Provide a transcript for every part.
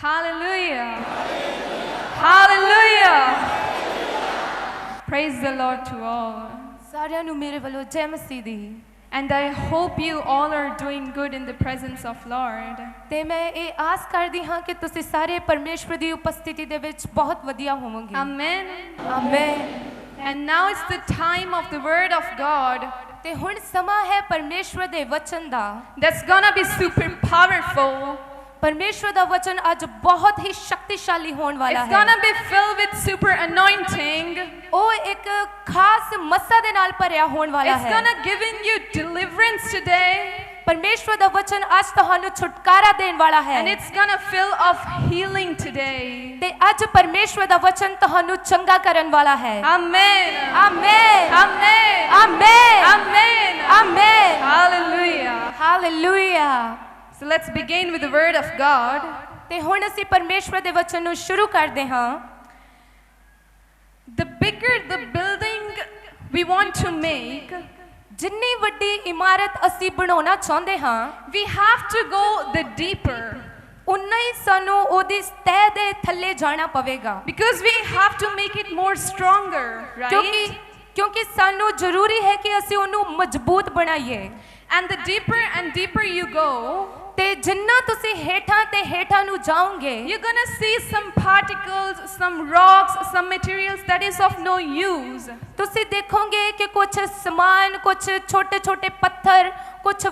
Hallelujah. Hallelujah. Praise the Lord to all. ਸਾਰਿਆਂ ਨੂੰ ਮੇਰੇ ਵੱਲੋਂ ਜੈ ਮਸੀਹ ਦੀ। And I hope you all are doing good in the presence of Lord. ਤੇ ਮੈਂ ਇਹ ਆਸ ਕਰਦੀ ਹਾਂ ਕਿ ਤੁਸੀਂ ਸਾਰੇ ਪਰਮੇਸ਼ਵਰ ਦੀ ਉਪਸਥਿਤੀ ਦੇ ਵਿੱਚ ਬਹੁਤ ਵਧੀਆ ਹੋਵੋਗੇ। Amen. Amen. And now it's the time of the word of God. ਤੇ ਹੁਣ ਸਮਾਂ ਹੈ ਪਰਮੇਸ਼ਵਰ ਦੇ ਵਚਨ ਦਾ। That's gonna be super powerful. ਪਰਮੇਸ਼ਵਰ ਦਾ ਵਚਨ ਅੱਜ ਬਹੁਤ ਹੀ ਸ਼ਕਤੀਸ਼ਾਲੀ ਹੋਣ ਵਾਲਾ It's ਹੈ। gonna be filled with super anointing. ਉਹ ਇੱਕ ਖਾਸ ਮੱਸਾ ਦੇ ਨਾਲ ਭਰਿਆ ਹੋਣ ਵਾਲਾ It's ਹੈ। gonna giving you deliverance today. ਪਰਮੇਸ਼ਵਰ ਦਾ ਵਚਨ ਅੱਜ ਤੁਹਾਨੂੰ ਛੁਟਕਾਰਾ ਦੇਣ ਵਾਲਾ ਹੈ। And it's gonna fill of healing today. ਤੇ ਅੱਜ ਪਰਮੇਸ਼ਵਰ ਦਾ ਵਚਨ ਤੁਹਾਨੂੰ ਚੰਗਾ ਕਰਨ ਵਾਲਾ ਹੈ। Amen. Amen. Amen. Amen. Amen. Amen. Hallelujah. Hallelujah. So let's begin with the word of God. ਤੇ ਹੁਣ ਅਸੀਂ ਪਰਮੇਸ਼ਵਰ ਦੇ ਵਚਨ ਨੂੰ ਸ਼ੁਰੂ ਕਰਦੇ ਹਾਂ। The bigger the building we want to make, ਜਿੰਨੀ ਵੱਡੀ ਇਮਾਰਤ ਅਸੀਂ ਬਣਾਉਣਾ ਚਾਹੁੰਦੇ ਹਾਂ, we have to go the deeper. ਉਨਾ ਹੀ ਸਾਨੂੰ ਉਹਦੀ ਸਤਹ ਦੇ ਥੱਲੇ ਜਾਣਾ ਪਵੇਗਾ। Because we have to make it more stronger, right? ਕਿਉਂਕਿ ਸਾਨੂੰ ਜ਼ਰੂਰੀ ਹੈ ਕਿ ਅਸੀਂ ਉਹਨੂੰ ਮਜ਼ਬੂਤ ਬਣਾਈਏ। And the deeper you go, ਤੇ ਜਿੰਨਾ ਤੁਸੀਂ ਹੇਠਾਂ ਤੇ ਹੇਠਾਂ ਨੂੰ ਜਾਓਗੇ, you're gonna see some particles, some rocks, some materials that is of no use. ਤੁਸੀਂ ਦੇਖੋਗੇ ਕਿ ਕੁਝ ਸਮਾਨ, ਕੁਝ ਛੋਟੇ ਛੋਟੇ ਪੱਥਰ, ਕੁਝ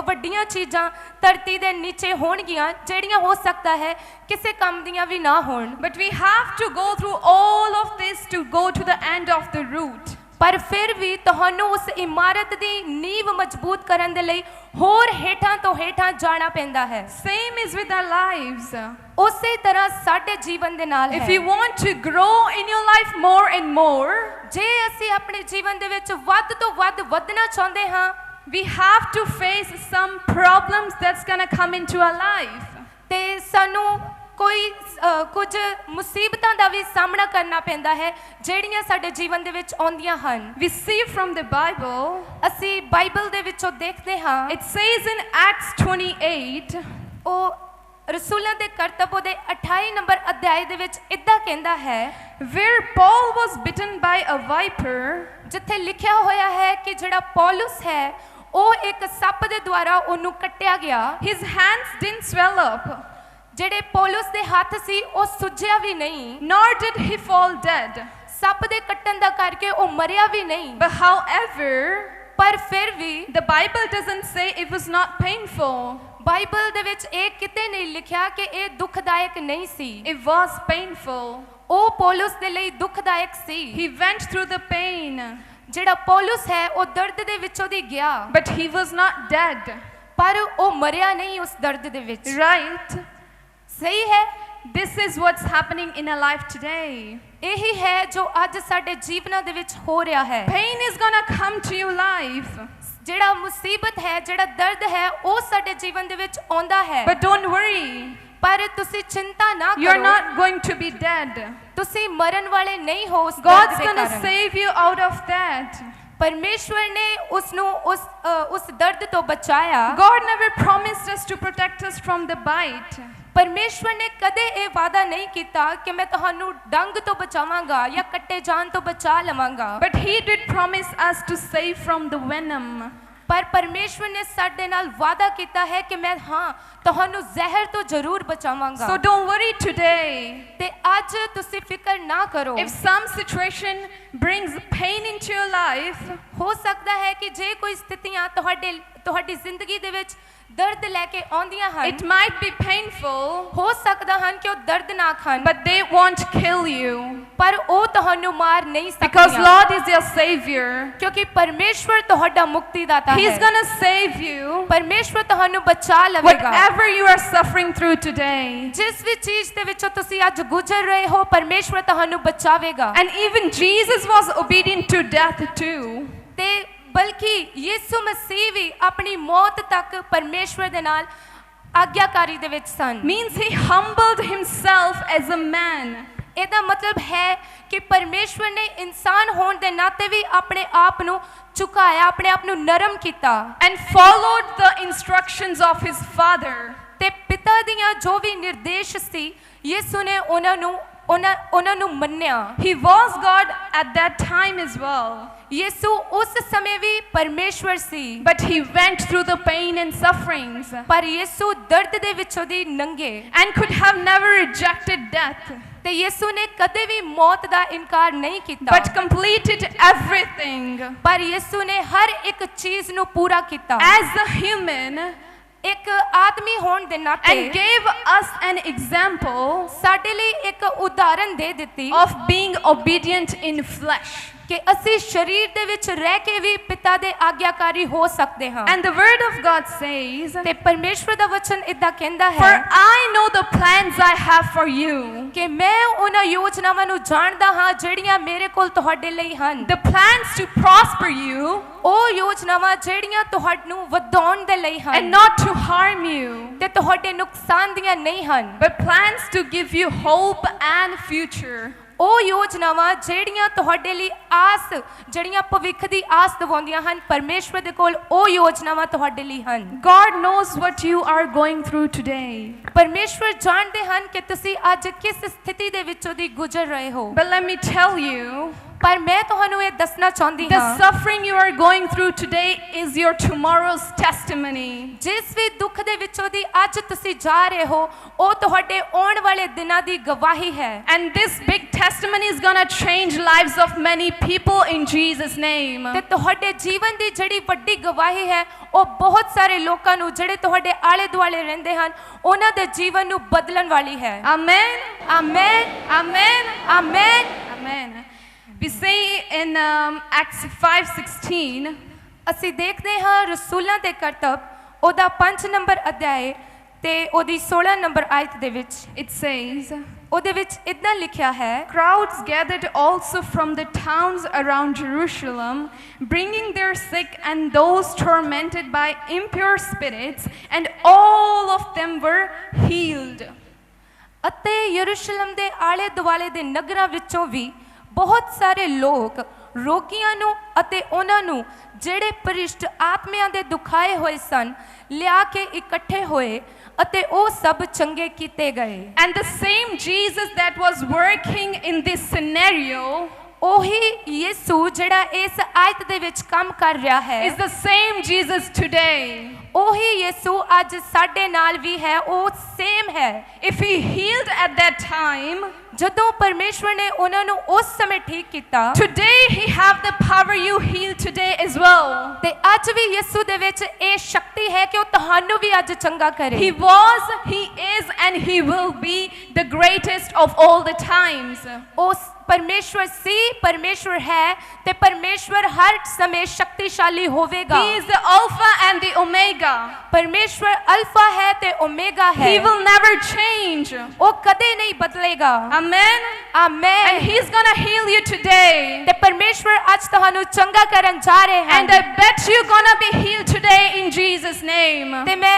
ਵੱਡੀਆਂ ਚੀਜ਼ਾਂ ਧਰਤੀ ਦੇ ਨੀਚੇ ਹੋਣਗੀਆਂ ਜਿਹੜੀਆਂ ਹੋ ਸਕਦਾ ਹੈ ਕਿਸੇ ਕੰਮ ਦੀਆਂ ਵੀ ਨਾ ਹੋਣ। But we have to go through all of this to go to the end of the root. ਪਰ ਫਿਰ ਵੀ ਤੁਹਾਨੂੰ ਉਸ ਇਮਾਰਤ ਦੀ ਨੀਂਹ ਮਜ਼ਬੂਤ ਕਰਨ ਦੇ ਲਈ ਹੋਰ ਹੇਠਾਂ ਤੋਂ ਹੇਠਾਂ ਜਾਣਾ ਪੈਂਦਾ ਹੈ। Same is with our lives. ਉਸੇ ਤਰ੍ਹਾਂ ਸਾਡੇ ਜੀਵਨ ਦੇ ਨਾਲ If ਹੈ। you want to grow in your life more and more, ਜੇ ਅਸੀਂ ਆਪਣੇ ਜੀਵਨ ਦੇ ਵਿੱਚ ਵੱਧ ਤੋਂ ਵੱਧ ਵਧਣਾ ਚਾਹੁੰਦੇ ਹਾਂ, we have to face some problems that's gonna come into our life. ਤੇ ਸਾਨੂੰ ਕੁਝ ਮੁਸੀਬਤਾਂ ਦਾ ਵੀ ਸਾਹਮਣਾ ਕਰਨਾ ਪੈਂਦਾ ਹੈ ਜਿਹੜੀਆਂ ਸਾਡੇ ਜੀਵਨ ਦੇ ਵਿੱਚ ਆਉਂਦੀਆਂ ਹਨ। We see from the Bible, ਅਸੀਂ ਬਾਈਬਲ ਦੇ ਵਿੱਚੋਂ ਦੇਖਦੇ ਹਾਂ। it says in Acts 28, ਉਹ ਰਸੂਲਾਂ ਦੇ ਕਰਤੱਵ ਦੇ 28 ਨੰਬਰ ਅਧਿਆਇ ਦੇ ਵਿੱਚ ਇੱਦਾਂ ਕਹਿੰਦਾ ਹੈ, where Paul was bitten by a viper, ਜਿੱਥੇ ਲਿਖਿਆ ਹੋਇਆ ਹੈ ਕਿ ਜਿਹੜਾ ਪੌਲੁਸ ਹੈ ਉਹ ਇੱਕ ਸੱਪ ਦੇ ਦੁਆਰਾ ਉਹਨੂੰ ਕੱਟਿਆ ਗਿਆ। his hands didn't swell up, ਜਿਹੜੇ ਪੌਲੁਸ ਦੇ ਹੱਥ ਸੀ ਉਹ ਸੁੱਜਿਆ ਵੀ ਨਹੀਂ, nor did he fall dead. ਸੱਪ ਦੇ ਕੱਟਣ ਦਾ ਕਰਕੇ ਉਹ ਮਰਿਆ ਵੀ ਨਹੀਂ। But however, ਪਰ ਫਿਰ ਵੀ the Bible doesn't say it was not painful. Bible ਦੇ ਵਿੱਚ ਇਹ ਕਿਤੇ ਨਹੀਂ ਲਿਖਿਆ ਕਿ ਇਹ ਦੁਖਦਾਇਕ ਨਹੀਂ ਸੀ। It was painful. ਉਹ ਪੌਲੁਸ ਦੇ ਲਈ ਦੁਖਦਾਇਕ ਸੀ। He went through the pain, ਜਿਹੜਾ ਪੌਲੁਸ ਹੈ ਉਹ ਦਰਦ ਦੇ ਵਿੱਚੋਂ ਦੀ ਗਿਆ, but he was not dead. ਪਰ ਉਹ ਮਰਿਆ ਨਹੀਂ ਉਸ ਦਰਦ ਦੇ ਵਿੱਚ। Right? ਸਹੀ ਹੈ। This is what's happening in our life today. ਇਹੀ ਹੈ ਜੋ ਅੱਜ ਸਾਡੇ ਜੀਵਨਾਂ ਦੇ ਵਿੱਚ ਹੋ ਰਿਹਾ ਹੈ। Pain is gonna come to your life. ਜਿਹੜਾ ਮੁਸੀਬਤ ਹੈ, ਜਿਹੜਾ ਦਰਦ ਹੈ ਉਹ ਸਾਡੇ ਜੀਵਨ ਦੇ ਵਿੱਚ ਆਉਂਦਾ ਹੈ। But don't worry. ਪਰ ਤੁਸੀਂ ਚਿੰਤਾ ਨਾ You're ਕਰੋ। not going to be dead. ਤੁਸੀਂ ਮਰਨ ਵਾਲੇ ਨਹੀਂ ਹੋ ਉਸ ਦਰਦ God's ਦੇ gonna ਕਾਰਨ। save you out of that. ਪਰਮੇਸ਼ਵਰ ਨੇ ਉਸ ਨੂੰ ਉਸ ਦਰਦ ਤੋਂ ਬਚਾਇਆ। God never promised us to protect us from the bite. ਪਰਮੇਸ਼ਵਰ ਨੇ ਕਦੇ ਇਹ ਵਾਅਦਾ ਨਹੀਂ ਕੀਤਾ ਕਿ ਮੈਂ ਤੁਹਾਨੂੰ ਡੰਗ ਤੋਂ ਬਚਾਵਾਂਗਾ ਜਾਂ ਕੱਟੇ ਜਾਣ ਤੋਂ ਬਚਾ ਲਵਾਂਗਾ। But he did promise us to save from the venom. ਪਰ ਪਰਮੇਸ਼ਵਰ ਨੇ ਸਾਡੇ ਨਾਲ ਵਾਅਦਾ ਕੀਤਾ ਹੈ ਕਿ ਮੈਂ ਤੁਹਾਨੂੰ ਜ਼ਹਿਰ ਤੋਂ ਜ਼ਰੂਰ ਬਚਾਵਾਂਗਾ। So don't worry today. ਤੇ ਅੱਜ ਤੁਸੀਂ ਫਿਕਰ ਨਾ ਕਰੋ। If some situation brings pain into your life, ਹੋ ਸਕਦਾ ਹੈ ਕਿ ਜੇ ਕੋਈ ਸਥਿਤੀਆਂ ਤੁਹਾਡੀ ਜ਼ਿੰਦਗੀ ਦੇ ਵਿੱਚ ਦਰਦ ਲੈ ਕੇ ਆਉਂਦੀਆਂ ਹਨ, it might be painful, ਹੋ ਸਕਦਾ ਹਨ ਕਿ ਉਹ ਦਰਦਨਾਕ ਹਨ, but they won't kill you. ਪਰ ਉਹ ਤੁਹਾਨੂੰ ਮਾਰ ਨਹੀਂ Because ਸਕਦੀਆਂ। Lord is your savior. ਕਿਉਂਕਿ ਪਰਮੇਸ਼ਵਰ ਤੁਹਾਡਾ ਮੁਕਤੀਦਾਤਾ ਹੈ। He's gonna save you. ਪਰਮੇਸ਼ਵਰ ਤੁਹਾਨੂੰ ਬਚਾ ਲਵੇਗਾ। Whatever you are suffering through today. ਜਿਸ ਵੀ ਚੀਜ਼ ਦੇ ਵਿੱਚੋਂ ਤੁਸੀਂ ਅੱਜ ਗੁਜ਼ਰ ਰਹੇ ਹੋ, ਪਰਮੇਸ਼ਵਰ ਤੁਹਾਨੂੰ ਬਚਾਵੇਗਾ। And even Jesus was obedient to death too. ਤੇ ਬਲਕਿ ਯਿਸੂ ਮਸੀਹ ਵੀ ਆਪਣੀ ਮੌਤ ਤੱਕ ਪਰਮੇਸ਼ਵਰ ਦੇ ਨਾਲ ਆਗਿਆਕਾਰੀ ਦੇ ਵਿੱਚ ਸਨ। Means he humbled himself as a man. ਇਹਦਾ ਮਤਲਬ ਹੈ ਕਿ ਪਰਮੇਸ਼ਵਰ ਨੇ ਇਨਸਾਨ ਹੋਣ ਦੇ ਨਾਤੇ ਵੀ ਆਪਣੇ ਆਪ ਨੂੰ ਝੁਕਾਇਆ, ਆਪਣੇ ਆਪ ਨੂੰ ਨਰਮ ਕੀਤਾ। And followed the instructions of his father. ਤੇ ਪਿਤਾ ਪਿਤਾ ਦੀਆਂ ਜੋ ਵੀ ਨਿਰਦੇਸ਼ ਸੀ ਯਿਸੂ ਨੇ ਉਹਨਾਂ ਨੂੰ ਮੰਨਿਆ। He was God at that time as well. ਯਿਸੂ ਉਸ ਸਮੇਂ ਵੀ ਪਰਮੇਸ਼ਵਰ ਸੀ। But he went through the pain and sufferings ਪਰ ਯਿਸੂ ਦਰਦ ਦੇ ਵਿੱਚੋਂ ਦੀ ਲੰਘੇ and could have never rejected death, ਤੇ ਯਿਸੂ ਨੇ ਕਦੇ ਵੀ ਮੌਤ ਦਾ ਇਨਕਾਰ ਨਹੀਂ ਕੀਤਾ but completed everything. ਪਰ ਯਿਸੂ ਨੇ ਹਰ ਇੱਕ ਚੀਜ਼ ਨੂੰ ਪੂਰਾ ਕੀਤਾ As a human, ਇੱਕ ਆਦਮੀ ਹੋਣ ਦੇ ਨਾਤੇ and gave us an example ਸਾਡੇ ਲਈ ਇੱਕ ਉਦਾਹਰਨ ਦੇ ਦਿੱਤੀ of being obedient in flesh. ਕਿ ਅਸੀਂ ਸਰੀਰ ਦੇ ਵਿੱਚ ਰਹਿ ਕੇ ਵੀ ਪਿਤਾ ਦੇ ਆਗਿਆਕਾਰੀ ਹੋ ਸਕਦੇ ਹਾਂ। And the word of God says, ਤੇ ਪਰਮੇਸ਼ਵਰ ਦਾ ਵਚਨ ਇਦਾਂ ਕਹਿੰਦਾ for ਹੈ I know the plans I have for you, ਕਿ ਮੈਂ ਉਹਨਾਂ ਯੋਜਨਾਵਾਂ ਨੂੰ ਜਾਣਦਾ ਹਾਂ ਜਿਹੜੀਆਂ ਮੇਰੇ ਕੋਲ ਤੁਹਾਡੇ ਲਈ ਹਨ। the plans to prosper you ਉਹ ਯੋਜਨਾਵਾਂ ਜਿਹੜੀਆਂ ਤੁਹਾਨੂੰ ਵਧਾਉਣ ਦੇ ਲਈ and ਹਨ not to harm you, ਤੇ ਤੁਹਾਡੇ ਨੁਕਸਾਨ ਦੀਆਂ ਨਹੀਂ ਹਨ। but plans to give you hope and future. ਉਹ ਯੋਜਨਾਵਾਂ ਜਿਹੜੀਆਂ ਤੁਹਾਡੇ ਲਈ ਆਸ ਜਿਹੜੀਆਂ ਭਵਿੱਖ ਦੀ ਆਸ ਦਿਵਾਉਂਦੀਆਂ ਹਨ ਪਰਮੇਸ਼ਵਰ ਦੇ ਕੋਲ ਉਹ ਯੋਜਨਾਵਾਂ ਤੁਹਾਡੇ ਲਈ ਹਨ। God knows what you are going through today. ਪਰਮੇਸ਼ਵਰ ਜਾਣਦੇ ਹਨ ਕਿ ਤੁਸੀਂ ਅੱਜ ਕਿਸ ਸਥਿਤੀ ਦੇ ਵਿੱਚੋਂ ਦੀ ਗੁਜ਼ਰ ਰਹੇ ਹੋ। But let me tell you, ਪਰ ਮੈਂ ਤੁਹਾਨੂੰ ਇਹ ਦੱਸਣਾ ਚਾਹੁੰਦੀ the ਹਾਂ suffering you are going through today is your tomorrow's testimony. ਜਿਸ ਵੀ ਦੁੱਖ ਦੇ ਵਿੱਚੋਂ ਦੀ ਅੱਜ ਤੁਸੀਂ ਜਾ ਰਹੇ ਹੋ ਉਹ ਤੁਹਾਡੇ ਆਉਣ ਵਾਲੇ ਦਿਨਾਂ ਦੀ ਗਵਾਹੀ ਹੈ। And this big testimony is going to change lives of many people in Jesus' name. ਤੇ ਤੁਹਾਡੇ ਜੀਵਨ ਦੀ ਜਿਹੜੀ ਵੱਡੀ ਗਵਾਹੀ ਹੈ ਉਹ ਬਹੁਤ ਸਾਰੇ ਲੋਕਾਂ ਨੂੰ ਜਿਹੜੇ ਤੁਹਾਡੇ ਆਲੇ ਦੁਆਲੇ ਰਹਿੰਦੇ ਹਨ ਉਹਨਾਂ ਦੇ ਜੀਵਨ ਨੂੰ ਬਦਲਣ ਵਾਲੀ ਹੈ। Amen. Amen Amen. Amen. Amen. We see in Acts 5:16, ਅਸੀਂ ਦੇਖਦੇ ਹਾਂ ਰਸੂਲਾਂ ਦੇ ਕਰਤੱਵ ਉਹਦਾ 5 ਨੰਬਰ ਅਧਿਆਇ ਤੇ ਉਹਦੀ 16 ਨੰਬਰ ਆਇਤ ਦੇ ਵਿੱਚ it says, ਉਹਦੇ ਵਿੱਚ ਇਦਾਂ ਲਿਖਿਆ ਹੈ crowds gathered also from the towns around Jerusalem, bringing their sick and those tormented by impure spirits, and all of them were healed. ਅਤੇ ਯਰੂਸ਼ਲਮ ਦੇ ਆਲੇ ਦੁਆਲੇ ਦੇ ਨਗਰਾਂ ਵਿੱਚੋਂ ਵੀ ਬਹੁਤ ਸਾਰੇ ਲੋਕ ਰੋਗੀਆਂ ਨੂੰ ਅਤੇ ਉਹਨਾਂ ਨੂੰ ਜਿਹੜੇ ਭ੍ਰਿਸ਼ਟ ਆਤਮਿਆਂ ਦੇ ਦੁਖਾਏ ਹੋਏ ਸਨ ਲਿਆ ਕੇ ਇਕੱਠੇ ਹੋਏ ਅਤੇ ਉਹ ਸਭ ਚੰਗੇ ਕੀਤੇ ਗਏ। And the same Jesus that was working in this scenario ਉਹੀ ਯਿਸੂ ਜਿਹੜਾ ਇਸ ਆਇਤ ਦੇ ਵਿੱਚ ਕੰਮ ਕਰ ਰਿਹਾ ਹੈ is the same Jesus today. ਉਹੀ ਯਿਸੂ ਅੱਜ ਸਾਡੇ ਨਾਲ ਵੀ ਹੈ ਉਹ ਸੇਮ ਹੈ। If he healed at that time, ਜਦੋਂ ਪਰਮੇਸ਼ਵਰ ਨੇ ਉਹਨਾਂ ਨੂੰ ਉਸ ਸਮੇਂ ਠੀਕ ਕੀਤਾ today he have the power you heal today as well. ਤੇ ਅੱਜ ਵੀ ਯਿਸੂ ਦੇ ਵਿੱਚ ਇਹ ਸ਼ਕਤੀ ਹੈ ਕਿ ਉਹ ਤੁਹਾਨੂੰ ਵੀ ਅੱਜ ਚੰਗਾ ਕਰੇ। He was, he is and he will be the greatest of all the times. ਉਸ ਪਰਮੇਸ਼ਵਰ ਸੀ ਪਰਮੇਸ਼ਵਰ ਹੈ ਤੇ ਪਰਮੇਸ਼ਵਰ ਹਰ ਸਮੇਂ ਸ਼ਕਤੀਸ਼ਾਲੀ ਹੋਵੇਗਾ। He is the Alpha and the Omega. ਪਰਮੇਸ਼ਵਰ ਅਲਫਾ ਹੈ ਤੇ ਓਮੇਗਾ ਹੈ। He will never change. ਉਹ ਕਦੇ ਨਹੀਂ ਬਦਲੇਗਾ। Amen. And amen. he's gonna heal you today. ਤੇ ਪਰਮੇਸ਼ਵਰ ਅੱਜ ਤੁਹਾਨੂੰ ਚੰਗਾ ਕਰਨ ਜਾ ਰਹੇ ਹਨ। And I bet you're gonna be healed today in Jesus' name. ਤੇ ਮੈਂ